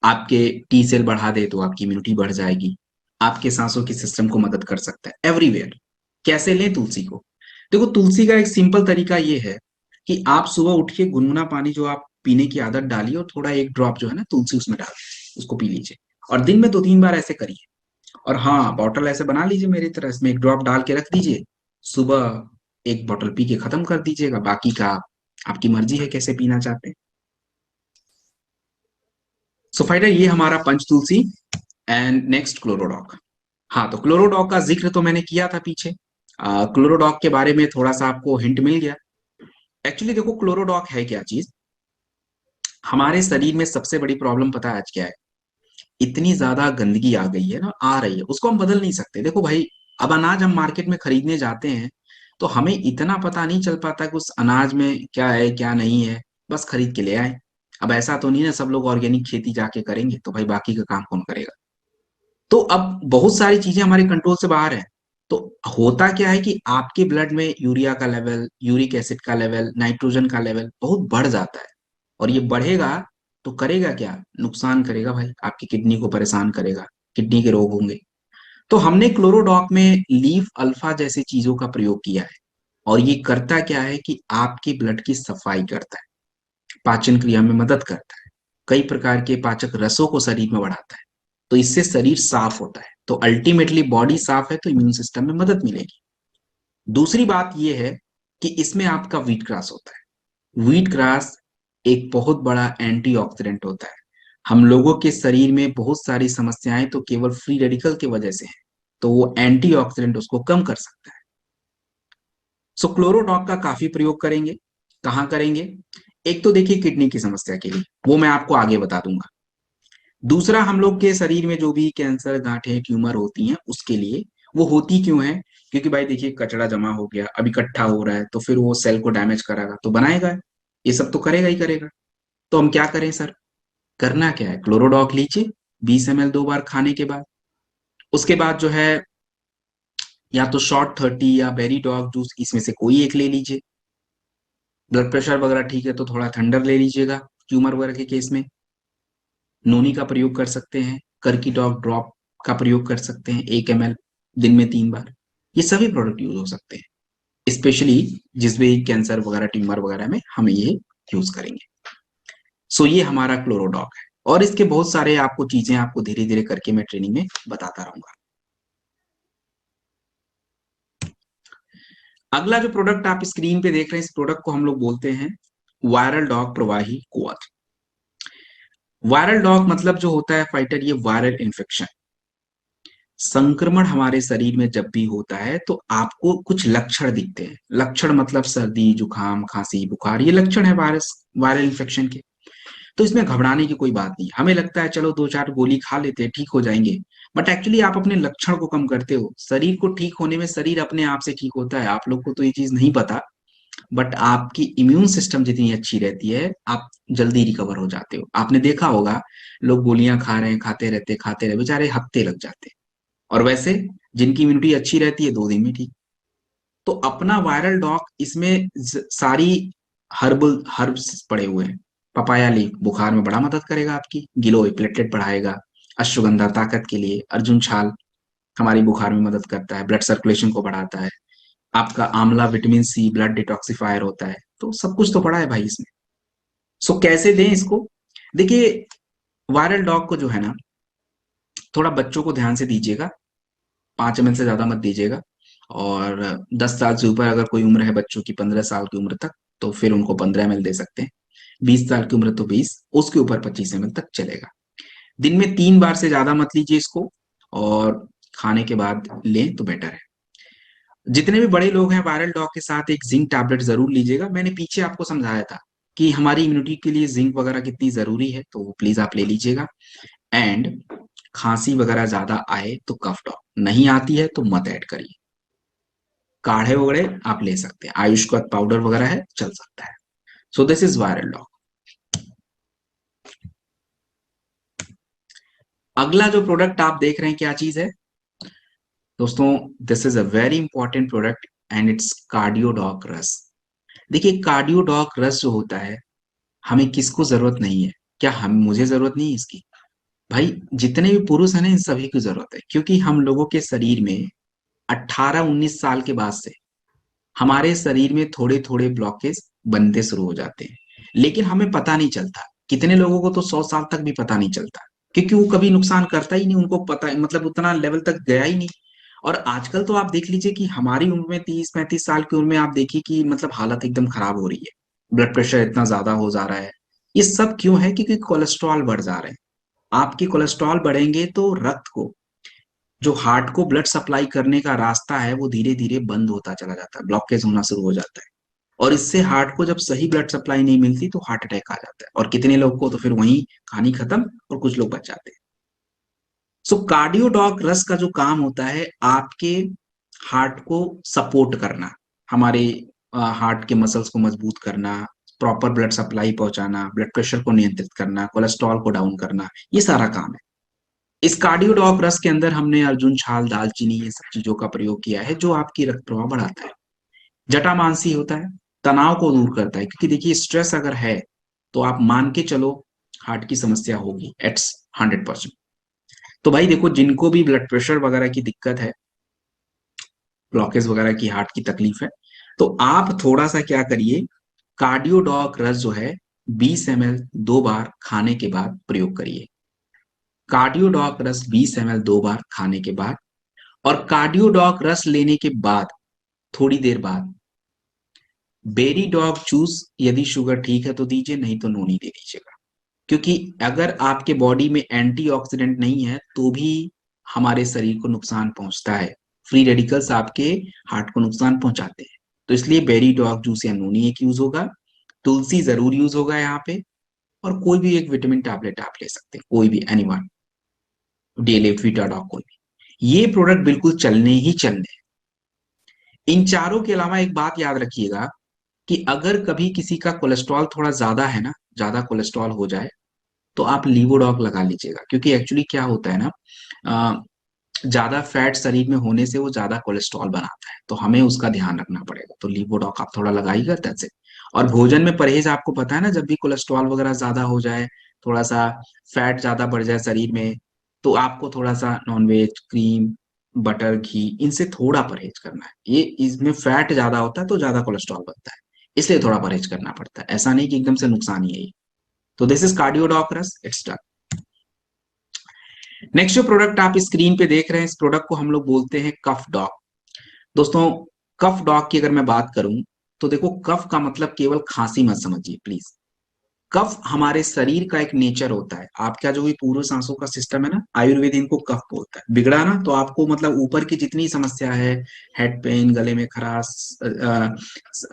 [SPEAKER 1] आपके टी सेल बढ़ा दे तो आपकी इम्यूनिटी बढ़ जाएगी। आपके सांसों के सिस्टम को मदद कर सकता है, एवरीवेयर। कैसे लें तुलसी को? देखो, तुलसी का एक सिंपल तरीका ये है कि आप सुबह उठ के गुनगुना पानी जो आप पीने की आदत डालिए, और थोड़ा 1 ड्रॉप जो है ना तुलसी उसमें डाल उसको पी लीजिए। और दिन में 2 3 बार ऐसे करिए। और हाँ, बॉटल ऐसे बना लीजिए मेरी तरह, इसमें 1 ड्रॉप डाल के रख दीजिए। सुबह एक बॉटल पी के खत्म कर दीजिएगा, बाकी का आपकी मर्जी है कैसे पीना चाहते हैं। सो फाइटर, ये हमारा पंच तुलसी। And next क्लोरोडॉक। हाँ, तो क्लोरोडॉक का जिक्र तो मैंने किया था पीछे। क्लोरोडॉक के बारे में थोड़ा सा आपको हिंट मिल गया। एक्चुअली देखो, क्लोरोडॉक है क्या चीज। हमारे शरीर में सबसे बड़ी प्रॉब्लम पता है आज क्या है? इतनी ज्यादा गंदगी आ गई है ना, आ रही है, उसको हम बदल नहीं सकते। देखो भाई, अब अनाज हम मार्केट में खरीदने जाते हैं, तो हमें इतना पता नहीं चल पाता कि उस अनाज में क्या है क्या नहीं है, बस खरीद के ले आए। अब ऐसा तो नहीं ना सब लोग ऑर्गेनिक खेती जाके करेंगे, तो भाई बाकी का काम कौन करेगा? तो अब बहुत सारी चीजें हमारे कंट्रोल से बाहर है। तो होता क्या है कि आपके ब्लड में यूरिया का लेवल, यूरिक एसिड का लेवल, नाइट्रोजन का लेवल बहुत बढ़ जाता है। और ये बढ़ेगा तो करेगा क्या? नुकसान करेगा भाई, आपकी किडनी को परेशान करेगा, किडनी के रोग होंगे। तो हमने क्लोरोडॉक में लीफ अल्फा जैसे चीजों का प्रयोग किया है। और ये करता क्या है कि आपके ब्लड की सफाई करता है, पाचन क्रिया में मदद करता है, कई प्रकार के पाचक रसों को शरीर में बढ़ाता है। तो इससे शरीर साफ होता है, तो अल्टीमेटली बॉडी साफ है तो इम्यून सिस्टम में मदद मिलेगी। दूसरी बात यह है कि इसमें आपका व्हीट ग्रास होता है। व्हीट ग्रास एक बहुत बड़ा एंटीऑक्सीडेंट होता है। हम लोगों के शरीर में बहुत सारी समस्याएं तो केवल फ्री रेडिकल की वजह से है, तो वो एंटीऑक्सीडेंट उसको कम कर सकता है। सो क्लोरोडॉक का काफी प्रयोग करेंगे। कहाँ करेंगे? एक तो देखिए किडनी की समस्या के लिए, वो मैं आपको आगे बता दूंगा। दूसरा, हम लोग के शरीर में जो भी कैंसर, गांठें, ट्यूमर होती हैं उसके लिए। वो होती क्यों है? क्योंकि भाई देखिए कचरा जमा हो गया, अब इकट्ठा हो रहा है, तो फिर वो सेल को डैमेज करेगा तो बनाएगा, ये सब तो करेगा ही करेगा। तो हम क्या करें सर? करना क्या है? क्लोरोडॉक लीजिए 20 ml 2 बार खाने के बाद। उसके बाद जो है, या तो शॉर्ट 30 या बेरी डॉग जूस, इसमें से कोई एक ले लीजिए। ब्लड प्रेशर वगैरह ठीक है तो थोड़ा थंडर ले लीजिएगा। ट्यूमर वगैरह के केस में नोनी का प्रयोग कर सकते हैं, करकी डॉग ड्रॉप का प्रयोग कर सकते हैं 1 ml दिन में 3 बार। ये सभी प्रोडक्ट यूज हो सकते हैं, स्पेशली जिस भी कैंसर वगैरह, ट्यूमर वगैरह में हम ये यूज करेंगे। सो ये हमारा क्लोरोडॉग है, और इसके बहुत सारे आपको चीजें आपको धीरे धीरे करके मैं ट्रेनिंग में बताता रहूंगा। अगला जो प्रोडक्ट आप स्क्रीन पे देख रहे हैं, इस प्रोडक्ट को हम लोग बोलते हैं वायरल डॉग प्रवाही कुआथ। वायरल डॉग मतलब जो होता है फाइटर, ये वायरल इन्फेक्शन, संक्रमण हमारे शरीर में जब भी होता है तो आपको कुछ लक्षण दिखते हैं। लक्षण मतलब सर्दी, जुकाम, खांसी, बुखार, ये लक्षण है वायरस, वायरल इन्फेक्शन के। तो इसमें घबराने की कोई बात नहीं। हमें लगता है चलो 2-4 गोली खा लेते हैं ठीक हो जाएंगे, बट एक्चुअली आप अपने लक्षण को कम करते हो। शरीर को ठीक होने में शरीर अपने आप से ठीक होता है, आप लोग को तो ये चीज नहीं पता। बट आपकी इम्यून सिस्टम जितनी अच्छी रहती है, आप जल्दी रिकवर हो जाते हो। आपने देखा होगा, लोग गोलियां खा रहे हैं, खाते रहे बेचारे हफ्ते लग जाते हैं, और वैसे जिनकी इम्यूनिटी अच्छी रहती है 2 दिन में ठीक। तो अपना वायरल डॉग, इसमें सारी हर्ब्स पड़े हुए हैं। पपाया लीफ बुखार में बड़ा मदद करेगा आपकी, गिलोय प्लेटलेट बढ़ाएगा, अश्वगंधा ताकत के लिए, अर्जुन छाल हमारी बुखार में मदद करता है, ब्लड सर्कुलेशन को बढ़ाता है। आपका आंवला विटामिन सी ब्लड डिटॉक्सिफायर होता है। तो सब कुछ तो पड़ा है भाई इसमें। सो कैसे दें इसको? देखिए, वायरल डॉग को जो है ना, थोड़ा बच्चों को ध्यान से दीजिएगा, 5 ml से ज्यादा मत दीजिएगा। और 10 साल से ऊपर अगर कोई उम्र है बच्चों की, 15 साल की उम्र तक, तो फिर उनको 15 ml दे सकते हैं। 20 साल की उम्र तो 20, उसके ऊपर 25 ml तक चलेगा। दिन में 3 बार से ज्यादा मत लीजिए इसको, और खाने के बाद लें तो बेटर है। जितने भी बड़े लोग हैं, वायरल डॉग के साथ एक जिंक टैबलेट जरूर लीजिएगा। मैंने पीछे आपको समझाया था कि हमारी इम्यूनिटी के लिए जिंक वगैरह कितनी जरूरी है, तो वो प्लीज आप ले लीजिएगा। एंड खांसी वगैरह ज्यादा आए तो कफ डॉग, नहीं आती है तो मत ऐड करिए। काढ़े वगैरह आप ले सकते हैं, आयुष का पाउडर वगैरह है, चल सकता है। सो दिस इज वायरल डॉग। अगला जो प्रोडक्ट आप देख रहे हैं, क्या चीज है दोस्तों? This is a very important product, and it's cardiodoc रस। देखिए, कार्डियोडॉक रस जो होता है, हमें किसको जरूरत नहीं है? क्या हम, मुझे जरूरत नहीं है इसकी? भाई जितने भी पुरुष हैं ना, इन सभी की जरूरत है, क्योंकि हम लोगों के शरीर में 18-19 साल के बाद से हमारे शरीर में थोड़े थोड़े ब्लॉकेज बनते शुरू हो जाते हैं। लेकिन हमें पता नहीं चलता। कितने लोगों को तो 100 साल तक भी पता नहीं चलता, क्योंकि वो कभी नुकसान करता ही नहीं, उनको पता, मतलब उतना लेवल तक गया ही नहीं। और आजकल तो आप देख लीजिए कि हमारी उम्र में, 30-35 साल की उम्र में, आप देखिए कि मतलब हालत एकदम खराब हो रही है। ब्लड प्रेशर इतना ज्यादा हो जा रहा है। ये सब क्यों है? क्योंकि कोलेस्ट्रॉल बढ़ जा रहे हैं। आपकी कोलेस्ट्रॉल बढ़ेंगे तो रक्त को, जो हार्ट को ब्लड सप्लाई करने का रास्ता है, वो धीरे धीरे बंद होता चला जाता है, ब्लॉकेज होना शुरू हो जाता है। और इससे हार्ट को जब सही ब्लड सप्लाई नहीं मिलती तो हार्ट अटैक आ जाता है, और कितने लोग को तो फिर वहीं कहानी खत्म, और कुछ लोग बच जाते हैं। सो कार्डियोडॉक रस का जो काम होता है, आपके हार्ट को सपोर्ट करना, हमारे हार्ट के मसल्स को मजबूत करना, प्रॉपर ब्लड सप्लाई पहुंचाना, ब्लड प्रेशर को नियंत्रित करना, कोलेस्ट्रॉल को डाउन करना, ये सारा काम है। इस कार्डियोडॉक रस के अंदर हमने अर्जुन छाल, दालचीनी, ये सब चीजों का प्रयोग किया है, जो आपकी रक्त प्रवाह बढ़ाता है। जटामांसी होता है, तनाव को दूर करता है, क्योंकि देखिए स्ट्रेस अगर है तो आप मान के चलो हार्ट की समस्या होगी, एट्स 100%। तो भाई देखो, जिनको भी ब्लड प्रेशर वगैरह की दिक्कत है, ब्लॉकेज वगैरह की, हार्ट की तकलीफ है, तो आप थोड़ा सा क्या करिए, कार्डियोडॉक रस जो है 20 ml 2 बार खाने के बाद प्रयोग करिए। कार्डियोडॉक रस 20 ml 2 बार खाने के बाद, और कार्डियोडॉक रस लेने के बाद थोड़ी देर बाद बेरी डॉग जूस, यदि शुगर ठीक है तो दीजिए, नहीं तो नोनी दे दीजिएगा। क्योंकि अगर आपके बॉडी में एंटीऑक्सीडेंट नहीं है तो भी हमारे शरीर को नुकसान पहुंचता है। फ्री रेडिकल्स आपके हार्ट को नुकसान पहुंचाते हैं। तो इसलिए बेरी डॉग जूस या नोनी एक यूज होगा, तुलसी जरूर यूज होगा यहाँ पे, और कोई भी एक विटामिन टैबलेट आप ले सकते हैं, कोई भी एनीवन, डेलेट विटाडॉग, कोई भी। ये प्रोडक्ट बिल्कुल चलने ही चलने हैं। इन चारों के अलावा एक बात याद रखिएगा कि अगर कभी किसी का कोलेस्ट्रॉल थोड़ा ज्यादा है ना, ज्यादा कोलेस्ट्रॉल हो जाए, तो आप लीवोडॉग लगा लीजिएगा, क्योंकि एक्चुअली क्या होता है ना, ज्यादा फैट शरीर में होने से वो ज्यादा कोलेस्ट्रॉल बनाता है, तो हमें उसका ध्यान रखना पड़ेगा। तो लीवोडॉग आप थोड़ा लगाइएगा, दैट्स इट। और भोजन में परहेज आपको पता है ना, जब भी कोलेस्ट्रॉल वगैरह ज्यादा हो जाए, थोड़ा सा फैट ज्यादा बढ़ जाए शरीर में, तो आपको थोड़ा सा नॉनवेज, क्रीम, बटर, घी, इनसे थोड़ा परहेज करना है। ये इसमें फैट ज्यादा होता है तो ज्यादा कोलेस्ट्रॉल बनता है, इसलिए थोड़ा परहेज करना पड़ता है, ऐसा नहीं कि एकदम से नुकसान ही है ये। तो दिस इज कार्डियोडॉक रस, इट्स डन। नेक्स्ट जो प्रोडक्ट आप स्क्रीन पे देख रहे हैं, इस प्रोडक्ट को हम लोग बोलते हैं कफ डॉग। दोस्तों, कफ डॉग की अगर मैं बात करूं, तो देखो, कफ का मतलब केवल खांसी मत समझिए प्लीज। कफ हमारे शरीर का एक नेचर होता है। आपका जो भी पूर्व सांसों का सिस्टम है ना, आयुर्वेद इनको कफ बोलता है। बिगड़ा ना, तो आपको मतलब ऊपर की जितनी समस्या है, हेड पेन, गले में खराश,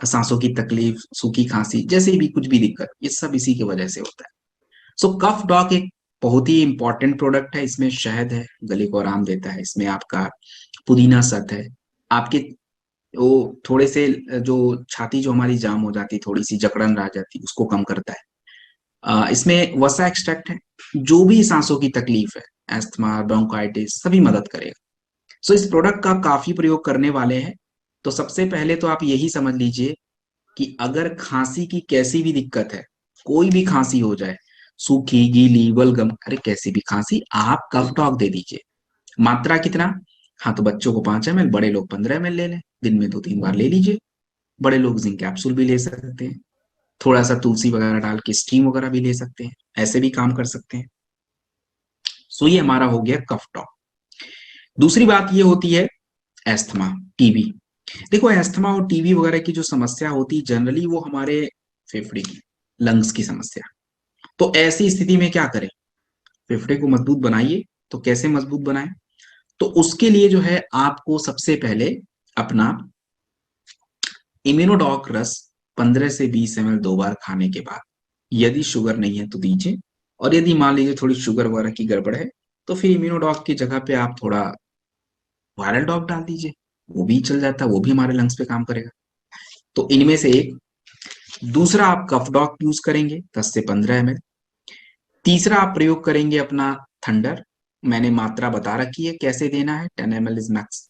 [SPEAKER 1] सांसों की तकलीफ, सूखी खांसी, जैसे भी कुछ भी दिक्कत, ये सब इसी की वजह से होता है। सो कफ डॉग एक बहुत ही इंपॉर्टेंट प्रोडक्ट है। इसमें शहद है, गले को आराम देता है। इसमें आपका पुदीना सत है, आपके वो थोड़े से जो छाती जो हमारी जाम हो जाती, थोड़ी सी जकड़न रह जाती, उसको कम करता है। इसमें वसा एक्सट्रैक्ट है, जो भी सांसों की तकलीफ है, एस्थमा, ब्रोंकाइटिस, सभी मदद करेगा। सो इस प्रोडक्ट का काफी प्रयोग करने वाले हैं। तो सबसे पहले तो आप यही समझ लीजिए कि अगर खांसी की कैसी भी दिक्कत है, कोई भी खांसी हो जाए, सूखी, गीली, बलगम, अरे कैसी भी खांसी, आप कफ टॉक दे दीजिए। मात्रा कितना? हाँ, तो बच्चों को 5 ml, बड़े लोग 15 ml ले लें, दिन में 2-3 बार ले लीजिए। बड़े लोग जिंक कैप्सूल भी ले सकते हैं, थोड़ा सा तुलसी वगैरह डाल के स्टीम वगैरह भी ले सकते हैं, ऐसे भी काम कर सकते हैं। सो ये हमारा हो गया कफ टॉक। दूसरी बात ये होती है एस्थमा, टीबी। देखो, एस्थमा और टीबी वगैरह की जो समस्या होती है, जनरली वो हमारे फेफड़े की, लंग्स की समस्या। तो ऐसी स्थिति में क्या करें? फेफड़े को मजबूत बनाइए। तो कैसे मजबूत बनाएं? तो उसके लिए जो है, आपको सबसे पहले अपना इम्यूनोडॉक रस 15 से 20 ml 2 बार खाने के बाद, यदि शुगर नहीं है तो दीजिए। और यदि मान लीजिए थोड़ी शुगर वगैरह की गड़बड़ है, तो फिर इम्यूनोडॉक की जगह पे आप थोड़ा वायरल डॉग डाल दीजिए, वो भी चल जाता है, वो भी हमारे लंग्स पे काम करेगा। तो इनमें से एक। दूसरा, आप कफ डॉग यूज करेंगे 10 से 15 ml। तीसरा, आप प्रयोग करेंगे अपना थंडर। मैंने मात्रा बता रखी है कैसे देना है, 10 ml इज मैक्स।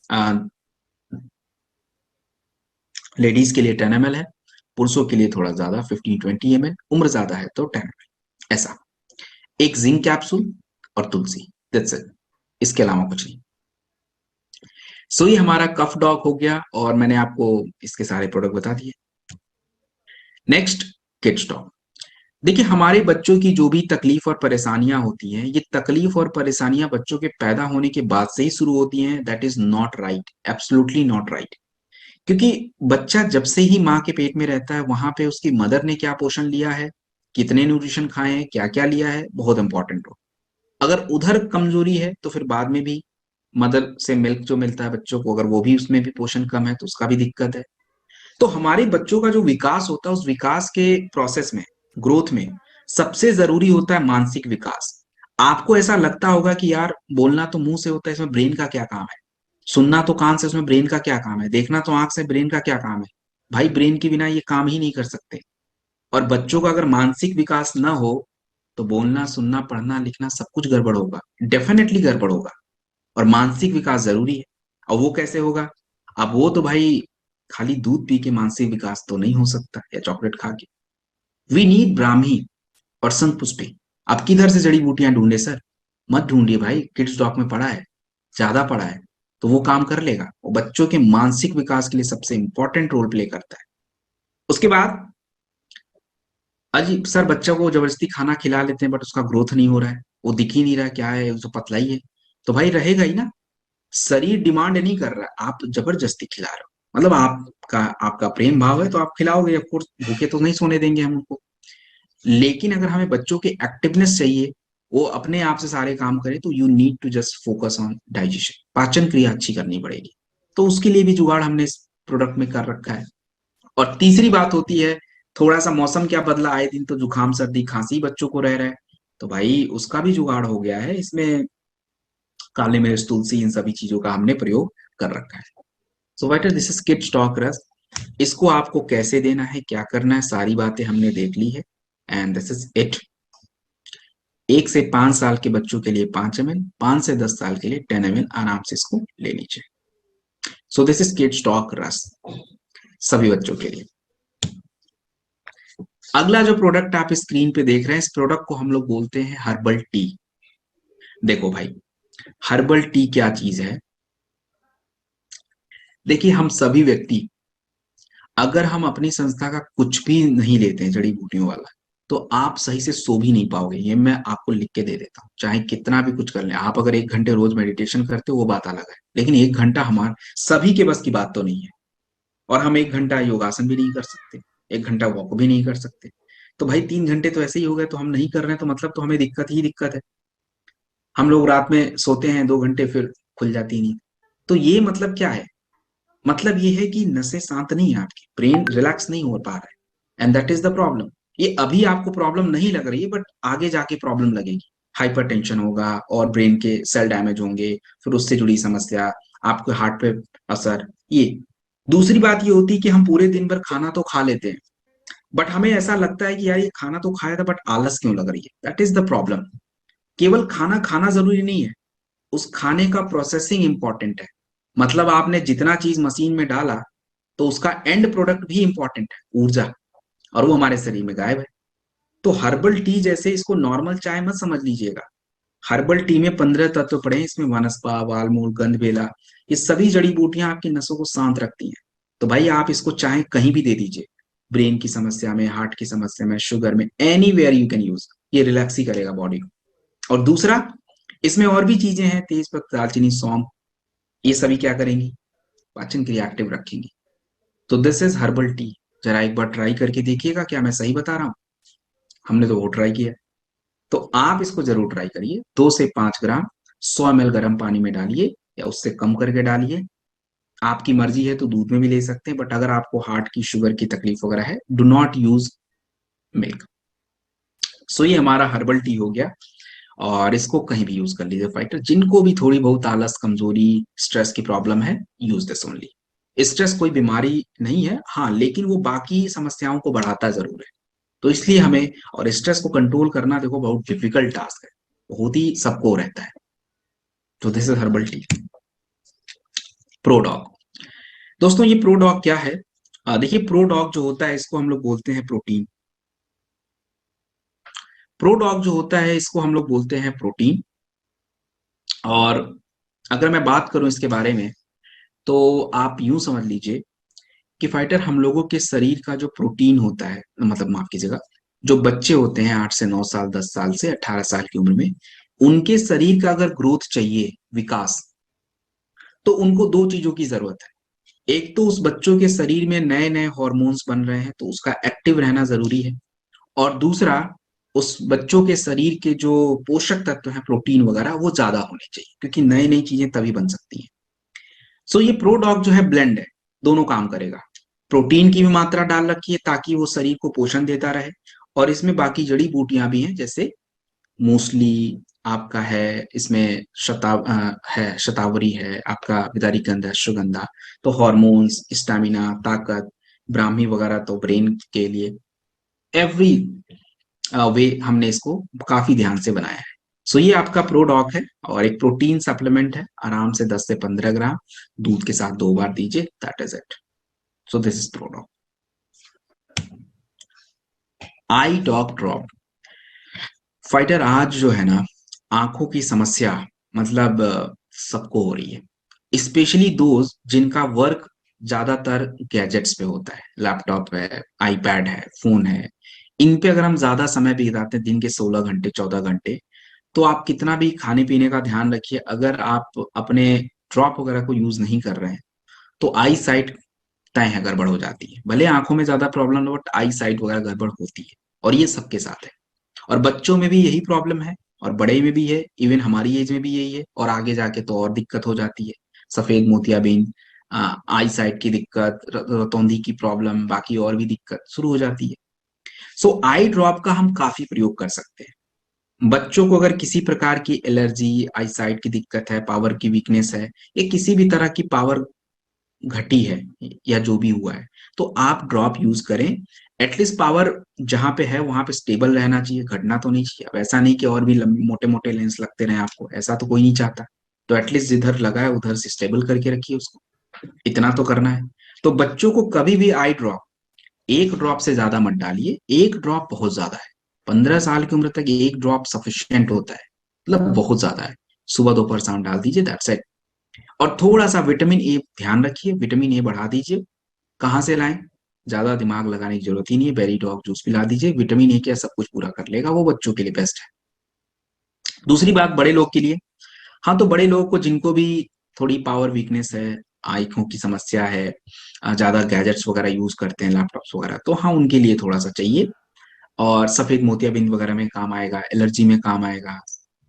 [SPEAKER 1] लेडीज के लिए 10 ml है, पुरुषों के लिए थोड़ा ज्यादा, 15-20 ml, उम्र ज्यादा है तो 10 ml, ऐसा। एक जिंक कैप्सूल और तुलसी, दैट्स इट, इसके अलावा कुछ नहीं। सो ये हमारा कफ डॉग हो गया, और मैंने आपको इसके सारे प्रोडक्ट बता दिए। Next, kids dog. देखिए, हमारे बच्चों की जो भी तकलीफ और परेशानियां होती हैं, ये तकलीफ और परेशानियां बच्चों के पैदा होने के बाद से ही शुरू होती हैं। That is not right, absolutely not right. क्योंकि बच्चा जब से ही माँ के पेट में रहता है, वहां पे उसकी मदर ने क्या पोषण लिया है, कितने न्यूट्रिशन खाए हैं, क्या क्या लिया है, बहुत इंपॉर्टेंट हो। अगर उधर कमजोरी है, तो फिर बाद में भी मदर से मिल्क जो मिलता है बच्चों को, अगर वो भी, उसमें भी पोषण कम है, तो उसका भी दिक्कत है। तो हमारे बच्चों का जो विकास होता है, उस विकास के प्रोसेस में, ग्रोथ में, सबसे जरूरी होता है मानसिक विकास। आपको ऐसा लगता होगा कि यार, बोलना तो मुंह से होता है, इसमें ब्रेन का क्या काम है? सुनना तो कान से, उसमें ब्रेन का क्या काम है? देखना तो आंख से, ब्रेन का क्या काम है? भाई, ब्रेन के बिना ये काम ही नहीं कर सकते। और बच्चों का अगर मानसिक विकास ना हो, तो बोलना, सुनना, पढ़ना, लिखना, सब कुछ गड़बड़ होगा, डेफिनेटली गड़बड़ होगा। और मानसिक विकास जरूरी है। और वो कैसे होगा? अब वो तो भाई, खाली दूध पी के मानसिक विकास तो नहीं हो सकता, या चॉकलेट खा के। वी नीड ब्राह्मी और शंखपुष्पी। अब किधर से जड़ी बूटियां ढूंढे सर? मत ढूंढिए भाई, किड्स डॉक में पड़ा है, ज्यादा पड़ा है, तो वो काम कर लेगा। वो बच्चों के मानसिक विकास के लिए सबसे इंपॉर्टेंट रोल प्ले करता है। उसके बाद, अजी सर, बच्चा को जबरदस्ती खाना खिला लेते हैं, बट उसका ग्रोथ नहीं हो रहा है, वो दिख ही नहीं रहा क्या है, वो तो पतला ही है। तो भाई रहेगा ही ना, शरीर डिमांड नहीं कर रहा, आप जबरदस्ती खिला रहे हो। मतलब आपका आपका प्रेम भाव है तो आप खिलाओगे, ऑफ कोर्स, भूखे तो नहीं सोने देंगे हम उनको। लेकिन अगर हमें बच्चों की एक्टिवनेस चाहिए, वो अपने आप से सारे काम करे, तो you need to just focus on digestion, पाचन क्रिया अच्छी करनी पड़ेगी। तो उसके लिए भी जुगाड़ हमने इस प्रोडक्ट में कर रखा है। और तीसरी बात होती है, थोड़ा सा मौसम क्या बदला, आए दिन तो जुकाम सर्दी खांसी बच्चों को रह रहा है, तो भाई उसका भी जुगाड़ हो गया है इसमें, काली मिर्च तुलसी इन सभी चीजों का हमने प्रयोग कर रखा है। सो वाइटर दिस इज किड स्टॉक रस। इसको आपको कैसे देना है, क्या करना है, सारी बातें हमने देख ली है। And this is it. 1 से 5 साल के बच्चों के लिए 5 ml, 5 से 10 साल के लिए 10 ml आराम से इसको ले लीजिए। सो दिस इज किड स्टॉक रस सभी बच्चों के लिए। अगला जो प्रोडक्ट आप स्क्रीन पे देख रहे हैं, इस प्रोडक्ट को हम लोग बोलते हैं हर्बल टी। देखो भाई, हर्बल टी क्या चीज है। देखिए, हम सभी व्यक्ति, अगर हम अपनी संस्था का कुछ भी नहीं लेते हैं जड़ी बूटियों वाला, तो आप सही से सो भी नहीं पाओगे। ये मैं आपको लिख के दे देता हूँ, चाहे कितना भी कुछ कर लें आप। अगर 1 घंटे रोज मेडिटेशन करते हो वो बात अलग है, लेकिन 1 घंटा हमारे सभी के बस की बात तो नहीं है। और हम 1 घंटा योगासन भी नहीं कर सकते, 1 घंटा वॉक भी नहीं कर सकते। तो भाई 3 घंटे तो ऐसे ही हो गए, तो हम नहीं कर रहे हैं तो मतलब तो हमें दिक्कत ही दिक्कत है। हम लोग रात में सोते हैं 2 घंटे, फिर खुल जाती नींद। तो ये मतलब क्या है, मतलब ये है कि नसें शांत नहीं है, आपकी ब्रेन रिलैक्स नहीं हो पा रहा है, and that is the problem. ये अभी आपको प्रॉब्लम नहीं लग रही है, बट आगे जाके प्रॉब्लम लगेगी। हाइपरटेंशन होगा और ब्रेन के सेल डैमेज होंगे, फिर उससे जुड़ी समस्या, आपके हार्ट पे असर। ये दूसरी बात ये होती है कि हम पूरे दिन भर खाना तो खा लेते हैं, बट हमें ऐसा लगता है कि यार ये खाना तो खाया था, बट आलस क्यों लग रही है। That is the problem. केवल खाना खाना जरूरी नहीं है, उस खाने का प्रोसेसिंग इंपॉर्टेंट है। मतलब आपने जितना चीज मशीन में डाला, तो उसका एंड प्रोडक्ट भी इंपॉर्टेंट है, ऊर्जा, और वो हमारे शरीर में गायब है। तो हर्बल टी जैसे इसको नॉर्मल चाय मत समझ लीजिएगा। हर्बल टी में 15 तत्व पड़े हैं, इसमें वनस्पा, वालमूल, गंधबेला, ये सभी जड़ी बूटियां आपकी नसों को शांत रखती हैं। तो भाई आप इसको चाहे कहीं भी दे दीजिए, ब्रेन की समस्या में, हार्ट की समस्या में, शुगर में, anywhere you can use. ये रिलैक्स ही करेगा बॉडी को। और दूसरा, इसमें और भी चीजें हैं, तेज पत्ता, दालचीनी, सौंफ, ये सभी क्या करेंगी, पाचन क्रिया एक्टिव रखेंगी। तो दिस इज हर्बल टी। जरा एक बार ट्राई करके देखिएगा, क्या मैं सही बता रहा हूँ। हमने तो वो ट्राई किया। तो आप इसको जरूर ट्राई करिए। 2 से 5 ग्राम 100 ml गर्म पानी में डालिए, या उससे कम करके डालिए। आपकी मर्जी है तो दूध में भी ले सकते हैं, बट अगर आपको हार्ट की, शुगर की तकलीफ वगैरह है, डू नॉट यूज मिल्क। सो ये हमारा हर्बल टी हो गया, और इसको कहीं भी यूज कर लीजिए फाइटर। जिनको भी थोड़ी बहुत आलस, कमजोरी, स्ट्रेस की प्रॉब्लम है, यूज दिस ओनली। स्ट्रेस कोई बीमारी नहीं है, हाँ, लेकिन वो बाकी समस्याओं को बढ़ाता जरूर है। तो इसलिए हमें, और स्ट्रेस को कंट्रोल करना देखो बहुत डिफिकल्ट टास्क है, बहुत ही सबको रहता है। तो दिस इज हर्बल टी। प्रोडॉग। दोस्तों, ये प्रोडॉग क्या है। देखिए, प्रोडॉग जो होता है इसको हम लोग बोलते हैं प्रोटीन। प्रोडॉग जो होता है इसको हम लोग बोलते हैं प्रोटीन। और अगर मैं बात करूं इसके बारे में, तो आप यूं समझ लीजिए कि फाइटर, हम लोगों के शरीर का जो प्रोटीन होता है, मतलब माफ कीजिएगा, जो बच्चे होते हैं 8 से 9 साल, 10 साल से 18 साल की उम्र में, उनके शरीर का अगर ग्रोथ चाहिए, विकास, तो उनको दो चीजों की जरूरत है। एक तो उस बच्चों के शरीर में नए नए हॉर्मोन्स बन रहे हैं, तो उसका एक्टिव रहना जरूरी है। और दूसरा, उस बच्चों के शरीर के जो पोषक तत्व हैं, प्रोटीन वगैरह, वो ज्यादा होने चाहिए, क्योंकि नई नई चीजें तभी बन सकती हैं। सो ये प्रोडॉग जो है ब्लेंड है, दोनों काम करेगा। प्रोटीन की भी मात्रा डाल रखी है ताकि वो शरीर को पोषण देता रहे, और इसमें बाकी जड़ी बूटियां भी हैं, जैसे मूसली आपका है, इसमें है, शतावरी है आपका, विदारीकंद है, अश्वगंधा। तो हॉर्मोन्स, स्टैमिना, ताकत, ब्राह्मी वगैरह तो ब्रेन के लिए, एवरी वे हमने इसको काफी ध्यान से बनाया है। सो ये आपका प्रोडॉक है, और एक प्रोटीन सप्लीमेंट है, आराम से 10 से 15 ग्राम दूध के साथ 2 बार दीजिए, that is it. So this is prodoc. Eye doc drop. Fighter, आज जो है ना, आंखों की समस्या, मतलब सबको हो रही है, स्पेशली दोज जिनका वर्क ज्यादातर गैजेट्स पे होता है, लैपटॉप है, आईपैड है, फोन है। इन पे अगर हम ज्यादा समय बिताते हैं, दिन के 16 घंटे, 14 घंटे, तो आप कितना भी खाने पीने का ध्यान रखिए, अगर आप अपने ड्रॉप वगैरह को यूज नहीं कर रहे हैं, तो आई साइट तय है, गड़बड़ हो जाती है। भले आंखों में ज्यादा प्रॉब्लम हो, बट आई साइट वगैरह गड़बड़ होती है, और ये सबके साथ है। और बच्चों में भी यही प्रॉब्लम है, और बड़े में भी है, इवन हमारी एज में भी यही है, और आगे जाके तो और दिक्कत हो जाती है। सफेद मोतियाबिंद, आई साइट की दिक्कत, रतौंधी की प्रॉब्लम, बाकी और भी दिक्कत शुरू हो जाती है। सो आई ड्रॉप का हम काफी प्रयोग कर सकते हैं। बच्चों को अगर किसी प्रकार की एलर्जी, आई साइट की दिक्कत है, पावर की वीकनेस है, या किसी भी तरह की पावर घटी है या जो भी हुआ है, तो आप ड्रॉप यूज करें। एटलीस्ट पावर जहां पे है वहां पे स्टेबल रहना चाहिए, घटना तो नहीं चाहिए। अब ऐसा नहीं कि और भी मोटे मोटे लेंस लगते रहे आपको, ऐसा तो कोई नहीं चाहता। तो एटलीस्ट जिधर लगा है उधर से स्टेबल करके रखिए उसको, इतना तो करना है। तो बच्चों को कभी भी आई ड्रॉप एक ड्रॉप से ज्यादा मत डालिए, एक ड्रॉप बहुत ज्यादा है। 15 साल की उम्र तक एक ड्रॉप सफिशियंट होता है, मतलब बहुत ज्यादा है। सुबह दोपहर शाम डाल दीजिए, दैट्स इट। और थोड़ा सा विटामिन ए ध्यान रखिए, विटामिन ए बढ़ा दीजिए। कहाँ से लाएं? ज्यादा दिमाग लगाने की जरूरत ही नहीं है, बेरी डॉग जूस पिला दीजिए, विटामिन ए क्या सब कुछ पूरा कर लेगा, वो बच्चों के लिए बेस्ट है। दूसरी बात बड़े लोग के लिए। हाँ, तो बड़े लोगों को जिनको भी थोड़ी पावर वीकनेस है, आंखों की समस्या है, ज्यादा गैजेट्स वगैरह यूज करते हैं, लैपटॉप्स वगैरह, तो हाँ उनके लिए थोड़ा सा चाहिए। और सफेद मोतियाबिंद वगैरह में काम आएगा, एलर्जी में काम आएगा,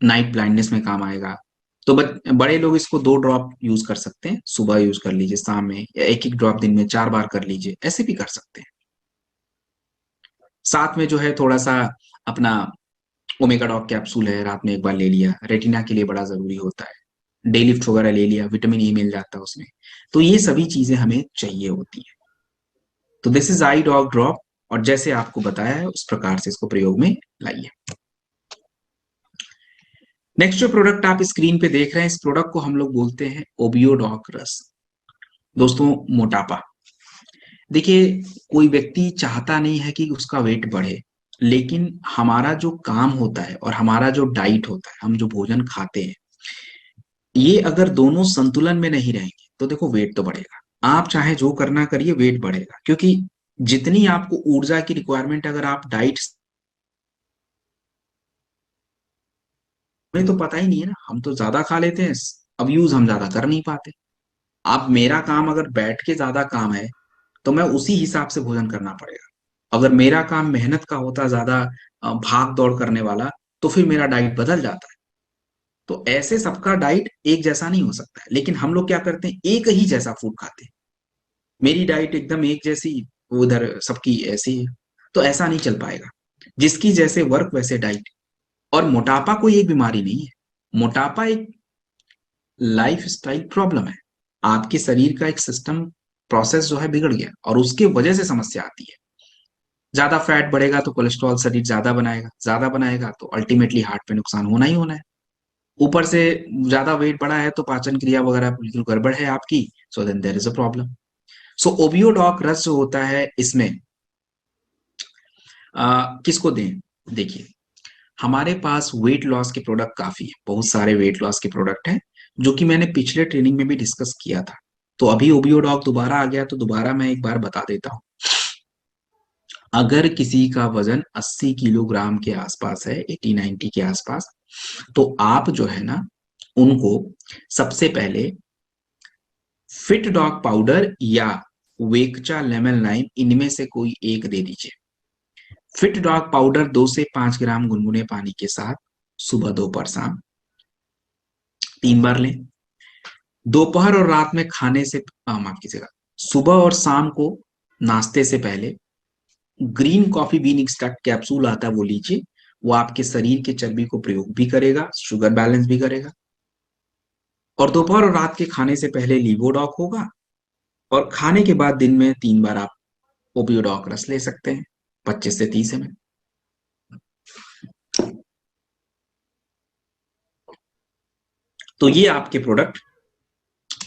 [SPEAKER 1] नाइट ब्लाइंडनेस में काम आएगा। तो बड़े लोग इसको 2 ड्रॉप यूज कर सकते हैं, सुबह यूज कर लीजिए, शाम में, या एक एक ड्रॉप दिन में 4 बार कर लीजिए, ऐसे भी कर सकते हैं। साथ में जो है थोड़ा सा अपना ओमेगा डॉग कैप्सूल है, रात में एक बार ले लिया, रेटिना के लिए बड़ा जरूरी होता है। डे लिफ्ट वगैरह ले लिया, विटामिन ए मिल जाता है उसमें। तो ये सभी चीजें हमें चाहिए होती है। तो this is I doc drop, और जैसे आपको बताया है उस प्रकार से इसको प्रयोग में लाइए। नेक्स्ट जो प्रोडक्ट आप स्क्रीन पे देख रहे हैं, इस प्रोडक्ट को हम लोग बोलते हैं ओबियोडॉक रस। दोस्तों, मोटापा, देखिए कोई व्यक्ति चाहता नहीं है कि उसका वेट बढ़े, लेकिन हमारा जो काम होता है और हमारा जो डाइट होता है, हम जो भोजन खाते हैं, ये अगर दोनों संतुलन में नहीं रहेंगे तो देखो वेट तो बढ़ेगा। आप चाहे जो करना करिए, वेट बढ़ेगा, क्योंकि जितनी आपको ऊर्जा की रिक्वायरमेंट, अगर आप डाइट में, तो पता ही नहीं है ना, हम तो ज्यादा खा लेते हैं, अब यूज हम ज्यादा कर नहीं पाते। अब मेरा काम अगर बैठ के ज्यादा काम है, तो मैं उसी हिसाब से भोजन करना पड़ेगा। अगर मेरा काम मेहनत का होता ज्यादा, भाग दौड़ करने वाला, तो फिर मेरा डाइट बदल जाता है। तो ऐसे सबका डाइट एक जैसा नहीं हो सकता है, लेकिन हम लोग क्या करते हैं, एक ही जैसा फूड खाते हैं। मेरी डाइट एकदम एक जैसी, उधर सबकी ऐसी है, तो ऐसा नहीं चल पाएगा। जिसकी जैसे वर्क वैसे डाइट। और मोटापा कोई एक बीमारी नहीं है, मोटापा एक लाइफ स्टाइल प्रॉब्लम है। आपके शरीर का एक सिस्टम, प्रोसेस जो है बिगड़ गया, और उसके वजह से समस्या आती है। ज्यादा फैट बढ़ेगा तो कोलेस्ट्रॉल शरीर ज्यादा बनाएगा, ज्यादा बनाएगा तो अल्टीमेटली हार्ट पे नुकसान होना ही होना है। ऊपर से ज्यादा वेट बढ़ा है तो पाचन क्रिया वगैरह बिल्कुल गड़बड़ है आपकी, so then there is a problem. So obiodoc रस जो होता है इसमें किसको दें? देखिए, हमारे पास वेट लॉस के प्रोडक्ट काफी है, बहुत सारे वेट लॉस के प्रोडक्ट हैं, जो कि मैंने पिछले ट्रेनिंग में भी डिस्कस किया था। तो अभी ओबियोडॉक दोबारा आ गया, तो दोबारा मैं एक बार बता देता हूँ। अगर किसी का वजन 80 किलोग्राम के आसपास है, 80-90 के आसपास, तो आप जो है ना, उनको सबसे पहले फिट डॉग पाउडर या वेकचा लेमन लाइम, इनमें से कोई एक दे दीजिए। फिट डॉग पाउडर 2 से 5 ग्राम गुनगुने पानी के साथ सुबह दोपहर शाम 3 बार लें। दोपहर और रात में खाने से, माफ कीजिएगा, सुबह और शाम को नाश्ते से पहले green coffee bean extract capsule आता है, वो लीजिए। वो आपके शरीर के चर्बी को प्रयोग भी करेगा, शुगर बैलेंस भी करेगा। और दोपहर और रात के खाने से पहले लीवोडॉक होगा, और खाने के बाद दिन में 3 बार आप ओपियोडॉक रस ले सकते हैं, 25 से 30 ml। तो ये आपके प्रोडक्ट।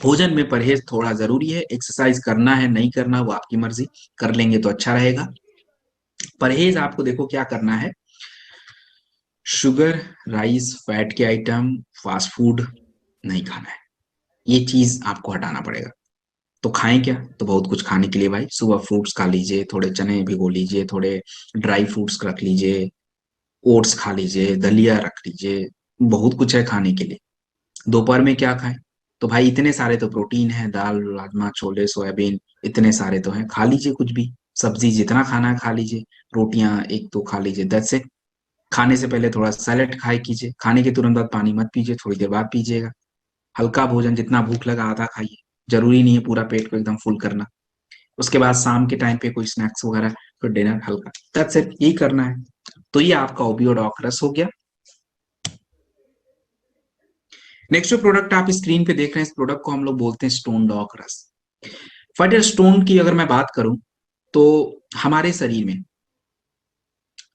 [SPEAKER 1] भोजन में परहेज थोड़ा जरूरी है, एक्सरसाइज करना है नहीं करना वो आपकी मर्जी, कर लेंगे तो अच्छा रहेगा। परहेज आपको देखो क्या करना है, शुगर, राइस, फैट के आइटम, फास्ट फूड नहीं खाना है, ये चीज आपको हटाना पड़ेगा। तो खाएं क्या? तो बहुत कुछ खाने के लिए भाई, सुबह फ्रूट्स खा लीजिए, थोड़े चने भिगो लीजिए, थोड़े ड्राई फ्रूट्स रख लीजिए, ओट्स खा लीजिए, दलिया रख लीजिए, बहुत कुछ है खाने के लिए। दोपहर में क्या खाएं? तो भाई इतने सारे तो प्रोटीन है, दाल, राजमा, छोले, सोयाबीन, इतने सारे तो हैं, खा लीजिए कुछ भी। सब्जी जितना खाना है खा लीजिए, रोटियां एक तो खा लीजिए, दैट्स इट। खाने से पहले थोड़ा सैलेड खाए कीजिए, खाने के तुरंत बाद पानी मत पीजिए, थोड़ी देर बाद पीजिएगा। हल्का भोजन, जितना भूख लगा आधा खाइए। जरूरी नहीं है पूरा पेट को एकदम फुल करना। उसके बाद शाम के टाइम पे कोई स्नैक्स वगैरह, फिर डिनर हल्का, दैट्स इट, यही करना है। तो ये आपका ओबियोडॉक्रस हो गया। नेक्स्ट जो प्रोडक्ट आप स्क्रीन पे देख रहे हैं, इस प्रोडक्ट को हम लोग बोलते हैं स्टोन डॉक रस। फाइटर स्टोन की अगर मैं बात करूं तो हमारे शरीर में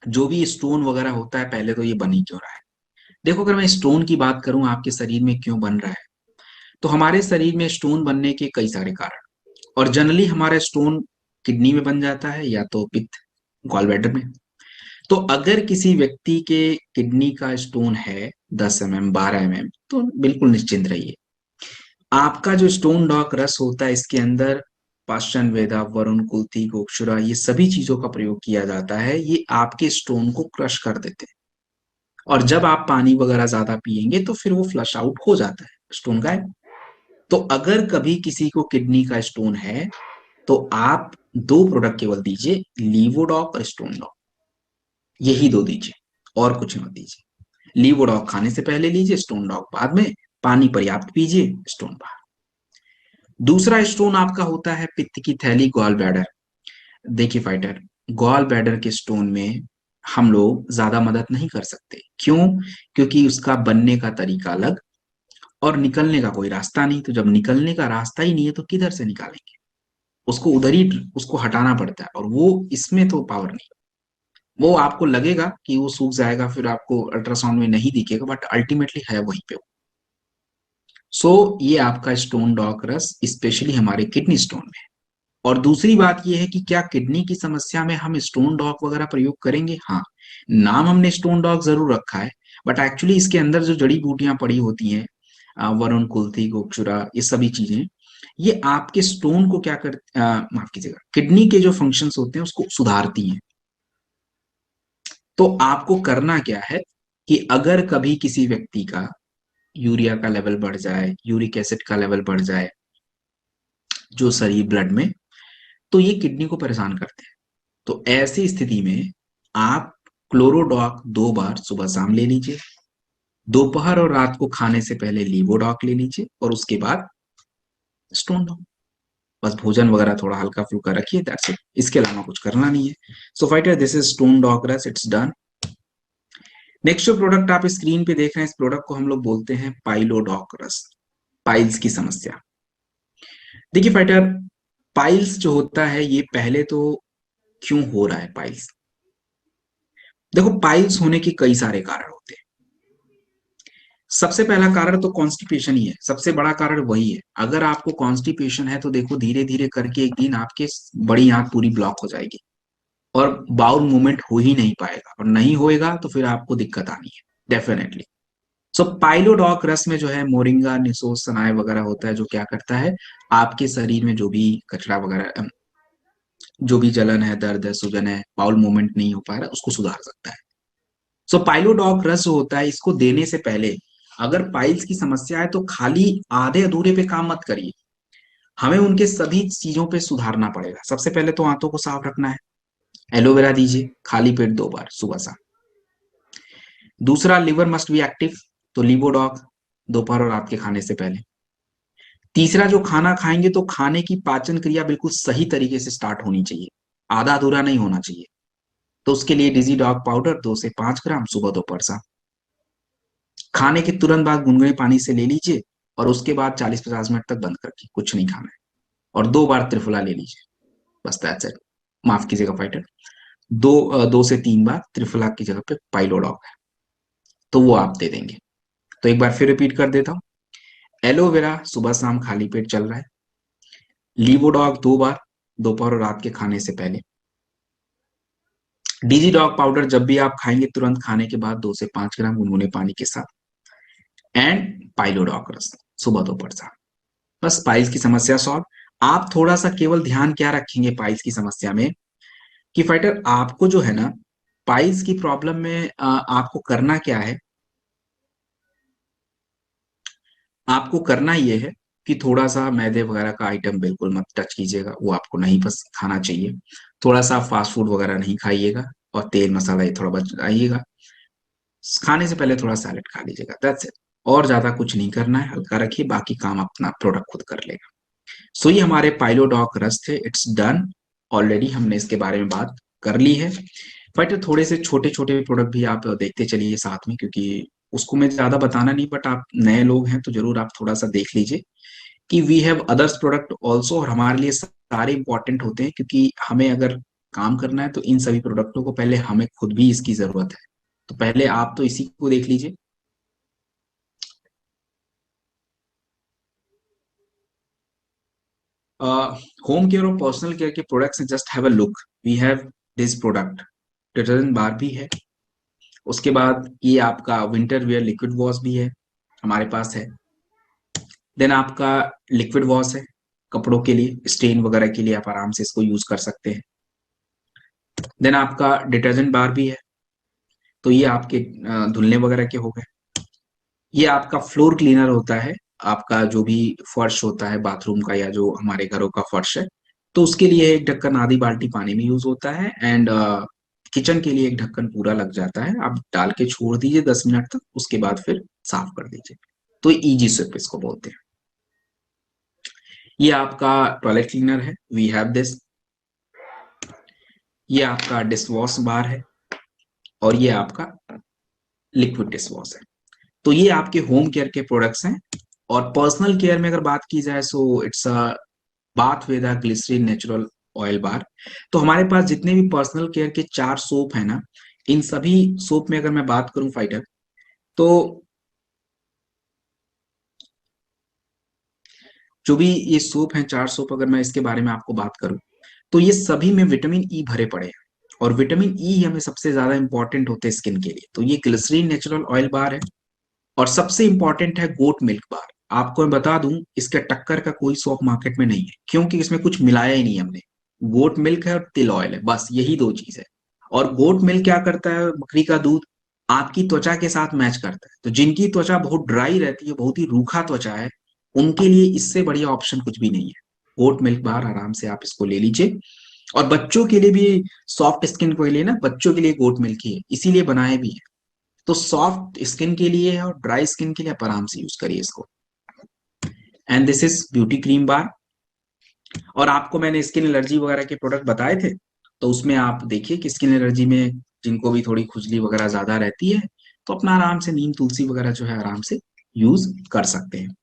[SPEAKER 1] जो भी स्टोन वगैरह होता है, पहले तो ये बन ही क्यों रहा है। देखो, अगर मैं स्टोन की बात करूं आपके शरीर में क्यों बन रहा है, तो हमारे शरीर में स्टोन बनने के कई सारे कारण। और जनरली हमारा स्टोन किडनी में बन जाता है या तो पित्त, गॉल ब्लैडर में। तो अगर किसी व्यक्ति के किडनी का स्टोन है 10 mm 12 mm, तो बिल्कुल निश्चिंत रहिए। आपका जो स्टोन डॉक रस होता है, इसके अंदर पाषाण वेदा, वरुण, कुल्थी, गोक्षुरा, ये सभी चीजों का प्रयोग किया जाता है। ये आपके स्टोन को क्रश कर देते हैं, और जब आप पानी वगैरह ज्यादा पिएंगे तो फिर वो फ्लश आउट हो जाता है, स्टोन गायब। तो अगर कभी किसी को किडनी का स्टोन है, तो आप दो प्रोडक्ट केवल दीजिए, लीवोडॉक और स्टोन डॉक, यही दो दीजिए, और कुछ मत दीजिए। लीवोडॉक खाने से पहले लीजिए, स्टोन डॉक बाद में। पानी पर्याप्त पीजिए, स्टोन बाहर। दूसरा स्टोन आपका होता है पित्त की थैली, गॉल ब्लैडर। देखिए फाइटर, गॉल ब्लैडर के स्टोन में हम लोग ज्यादा मदद नहीं कर सकते। क्यों? क्योंकि उसका बनने का तरीका अलग, और निकलने का कोई रास्ता नहीं। तो जब निकलने का रास्ता ही नहीं है तो किधर से निकालेंगे? उसको उधर ही उसको हटाना पड़ता है, और वो इसमें तो पावर नहीं। वो आपको लगेगा कि वो सूख जाएगा, फिर आपको अल्ट्रासाउंड में नहीं दिखेगा, बट अल्टीमेटली है वहीं पे। सो ये आपका स्टोन डॉक रस स्पेशली हमारे किडनी स्टोन में। और दूसरी बात ये है कि क्या किडनी की समस्या में हम स्टोन डॉक वगैरह प्रयोग करेंगे? हाँ, नाम हमने स्टोन डॉक जरूर रखा है, बट एक्चुअली इसके अंदर जो जड़ी बूटियां पड़ी होती हैं, वरुण, कुल्थी, गोक्षुरा, ये सभी चीजें, ये आपके स्टोन को क्या कर माफ कीजिएगा, किडनी के जो फंक्शंस होते हैं उसको सुधारती हैं। तो आपको करना क्या है कि अगर कभी किसी व्यक्ति का यूरिया का लेवल बढ़ जाए, यूरिक एसिड का लेवल बढ़ जाए जो शरीर ब्लड में, तो ये किडनी को परेशान करते हैं। तो ऐसी स्थिति में आप क्लोरोडॉक 2 बार सुबह शाम ले लीजिए। दोपहर और रात को खाने से पहले लीवोडॉक ले लीजिए, और उसके बाद स्टोन डॉक। बस भोजन वगैरह थोड़ा हल्का फुल्का रखिए, दैट्स इट। इसके अलावा कुछ करना नहीं है। So fighter, this is stone doc रस, इट्स डन। नेक्स्ट जो प्रोडक्ट आप स्क्रीन पे देख रहे हैं, इस प्रोडक्ट को हम लोग बोलते हैं पाइलोडॉक रस। पाइल्स की समस्या। देखिए फाइटर, पाइल्स जो होता है, ये पहले तो क्यों हो रहा है पाइल्स? देखो, पाइल्स होने के कई सारे कारण होते हैं। सबसे पहला कारण तो कॉन्स्टिपेशन ही है, सबसे बड़ा कारण वही है। अगर आपको कॉन्स्टिपेशन है तो देखो, धीरे धीरे करके एक दिन आपके बड़ी आंत पूरी ब्लॉक हो जाएगी, और बाउल मूवमेंट हो ही नहीं पाएगा, और नहीं होएगा तो फिर आपको दिक्कत आनी है डेफिनेटली। सो पाइलोडॉक रस में जो है मोरिंगा, निसोस, सनाए वगैरह होता है, जो क्या करता है, आपके शरीर में जो भी कचरा वगैरह, जो भी जलन है, दर्द है, सूजन है, बाउल मूवमेंट नहीं हो पा रहा, उसको सुधार सकता है। सो पाइलोडॉक रस जो होता है, इसको देने से पहले अगर पाइल्स की समस्या है तो खाली आधे अधूरे पे काम मत करिए। हमें उनके सभी चीजों पे सुधारना पड़ेगा। सबसे पहले तो आंतों को साफ रखना है। एलोवेरा दीजिए खाली पेट 2 बार सुबह शाम। दूसरा, लिवर मस्ट बी एक्टिव, तो लिवोडॉक दोपहर और रात के खाने से पहले। तीसरा, जो खाना खाएंगे तो खाने की पाचन क्रिया बिल्कुल सही तरीके से स्टार्ट होनी चाहिए, आधा अधूरा नहीं होना चाहिए। तो उसके लिए डिजी डॉग पाउडर 2 से 5 ग्राम सुबह दोपहर शाम। खाने के तुरंत बाद गुनगुने पानी से ले लीजिए, और उसके बाद 40-50 मिनट तक बंद करके कुछ नहीं खाना है। और 2 बार त्रिफला ले लीजिए, बस दैट्स इट। माफ कीजिएगा फाइटर, 2 से 3 बार त्रिफला की जगह पे पाइलोडॉग है, तो वो आप दे देंगे। तो एक बार फिर रिपीट कर देता हूँ। एलोवेरा सुबह शाम खाली पेट चल रहा है। लीवोडॉग 2 बार दोपहर और रात के खाने से पहले। डीजी डॉग पाउडर जब भी आप खाएंगे तुरंत खाने के बाद 2 से 5 ग्राम गुनगुने पानी के साथ। एंड पाइलोडॉग रस सुबह दोपहर शाम। बस पाइल्स की समस्या सॉल्व। आप थोड़ा सा केवल ध्यान क्या रखेंगे पाइल्स की समस्या में, कि फाइटर आपको जो है ना, पाइल्स की प्रॉब्लम में आपको करना क्या है, आपको करना ये है कि थोड़ा सा मैदे वगैरह का आइटम बिल्कुल मत टच कीजिएगा, वो आपको नहीं बस खाना चाहिए। थोड़ा सा फास्ट फूड वगैरह नहीं खाइएगा, और तेल मसाला ये थोड़ा बचाइएगा। खाने से पहले थोड़ा सैलेड खा लीजिएगा, दैट्स इट। और ज्यादा कुछ नहीं करना है, हल्का रखिए, बाकी काम अपना प्रोडक्ट खुद कर लेगा। सो ये हमारे पाइलोडॉक रस्ट है, इट्स डन ऑलरेडी, हमने इसके बारे में बात कर ली है। बट थोड़े से छोटे छोटे प्रोडक्ट भी आप देखते चलिए साथ में, क्योंकि उसको मैं ज्यादा बताना नहीं, बट आप नए लोग हैं तो जरूर आप थोड़ा सा देख लीजिए कि we have others product also, और हमारे लिए सारे इंपॉर्टेंट होते हैं, क्योंकि हमें अगर काम करना है तो इन सभी प्रोडक्टों को पहले हमें खुद भी इसकी जरूरत है। तो पहले आप तो इसी को देख लीजिए। होम केयर और पर्सनल केयर के products, just have a look. We have this product, detergent bar भी है। उसके बाद ये आपका विंटर वेयर लिक्विड वॉश भी है, हमारे पास है। देन आपका लिक्विड वॉश है, कपड़ों के लिए स्टेन वगैरह के लिए आप आराम से इसको यूज कर सकते हैं। देन आपका डिटर्जेंट बार भी है, तो ये आपके धुलने वगैरह के हो गए। ये आपका फ्लोर क्लीनर होता है, आपका जो भी फर्श होता है बाथरूम का या जो हमारे घरों का फर्श है, तो उसके लिए एक ढक्कन आधी बाल्टी पानी में यूज होता है। एंड किचन के लिए एक ढक्कन पूरा लग जाता है, आप डाल के छोड़ दीजिए 10 मिनट तक, उसके बाद फिर साफ कर दीजिए। तो इजी स्विप इसको बोलते हैं। ये आपका टॉयलेट क्लीनर है, वी हैव दिस। ये आपका डिश वॉश बार है, और ये आपका लिक्विड डिश वॉश है। तो ये आपके होम केयर के प्रोडक्ट्स हैं। और पर्सनल केयर में अगर बात की जाए, so it's a bath with a glycerine natural oil bar. तो हमारे पास जितने भी पर्सनल केयर के 4 सोप है ना, इन सभी सोप में अगर मैं बात करूं फाइटर, तो जो भी ये सोप हैं 4 सोप, अगर मैं इसके बारे में आपको बात करूं, तो ये सभी में विटामिन ई भरे पड़े हैं। और विटामिन ई हमें सबसे ज्यादा इंपॉर्टेंट होते हैं स्किन के लिए। तो ये ग्लिसरीन नेचुरल ऑयल बार है। और सबसे इंपॉर्टेंट है गोट मिल्क बार। आपको मैं बता दूं, इसके टक्कर का कोई सोप मार्केट में नहीं है, क्योंकि इसमें कुछ मिलाया ही नहीं हमने। गोट मिल्क है और तिल ऑयल है, बस यही दो चीज है। और गोट मिल्क क्या करता है, बकरी का दूध आपकी त्वचा के साथ मैच करता है। तो जिनकी त्वचा बहुत ड्राई रहती है, बहुत ही रूखा त्वचा है, उनके लिए इससे बढ़िया ऑप्शन कुछ भी नहीं है। गोट मिल्क बार आराम से आप इसको ले लीजिए। और बच्चों के लिए भी, सॉफ्ट स्किन के लिए ना, बच्चों के लिए गोट मिल्क ही है, इसीलिए बनाए भी है। तो सॉफ्ट स्किन के लिए है और ड्राई स्किन के लिए आप आराम से यूज करिए इसको। And this is beauty cream bar. और आपको मैंने स्किन एलर्जी वगैरह के प्रोडक्ट बताए थे, तो उसमें आप देखिए कि स्किन एलर्जी में जिनको भी थोड़ी खुजली वगैरह ज्यादा रहती है, तो अपना आराम से नीम तुलसी वगैरह जो है आराम से यूज कर सकते हैं।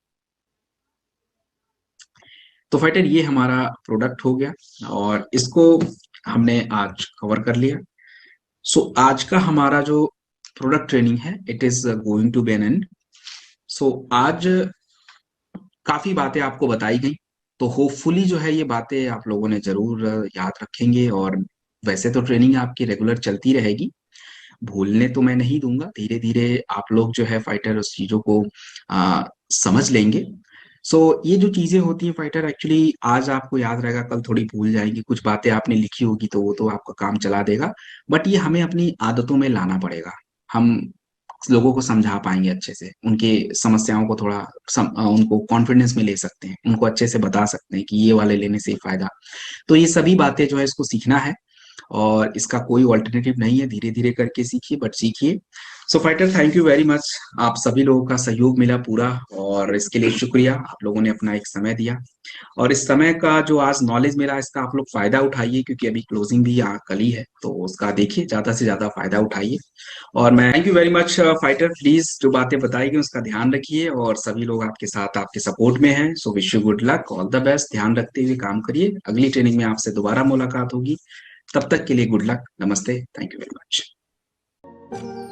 [SPEAKER 1] तो फाइटर ये हमारा प्रोडक्ट हो गया, और इसको हमने आज कवर कर लिया। सो आज का हमारा जो प्रोडक्ट ट्रेनिंग है, it is going to be an end. So आज काफी बातें आपको बताई गई, तो होपफुली जो है ये बातें आप लोगों ने जरूर याद रखेंगे। और वैसे तो ट्रेनिंग आपकी रेगुलर चलती रहेगी, भूलने तो मैं नहीं दूंगा। धीरे धीरे आप लोग जो है फाइटर उस चीजों को समझ लेंगे। सो ये जो चीजें होती हैं फाइटर, एक्चुअली आज आपको याद रहेगा, कल थोड़ी भूल जाएंगी। कुछ बातें आपने लिखी होगी तो वो तो आपका काम चला देगा, बट ये हमें अपनी आदतों में लाना पड़ेगा। हम लोगों को समझा पाएंगे अच्छे से, उनके समस्याओं को थोड़ा उनको कॉन्फिडेंस में ले सकते हैं, उनको अच्छे से बता सकते हैं कि ये वाले लेने से फायदा। तो ये सभी बातें जो है इसको सीखना है, और इसका कोई ऑल्टरनेटिव नहीं है। धीरे धीरे करके सीखिए, बट सीखिए। So fighter, thank you very much. आप सभी लोगों का सहयोग मिला पूरा, और इसके लिए शुक्रिया। आप लोगों ने अपना एक समय दिया, और इस समय का जो आज नॉलेज मिला, इसका आप लोग फायदा उठाइए, क्योंकि अभी क्लोजिंग भी कल ही है, तो उसका देखिए, ज्यादा से ज्यादा फायदा उठाइए। और मैं thank you very much fighter. Please जो बातें बताई गई उसका ध्यान रखिए, और सभी लोग आपके साथ आपके सपोर्ट में हैं। So wish you good luck, all the best. ध्यान रखते हुए काम करिए। अगली ट्रेनिंग में आपसे दोबारा मुलाकात होगी। तब तक के लिए गुड लक, नमस्ते, थैंक यू वेरी मच।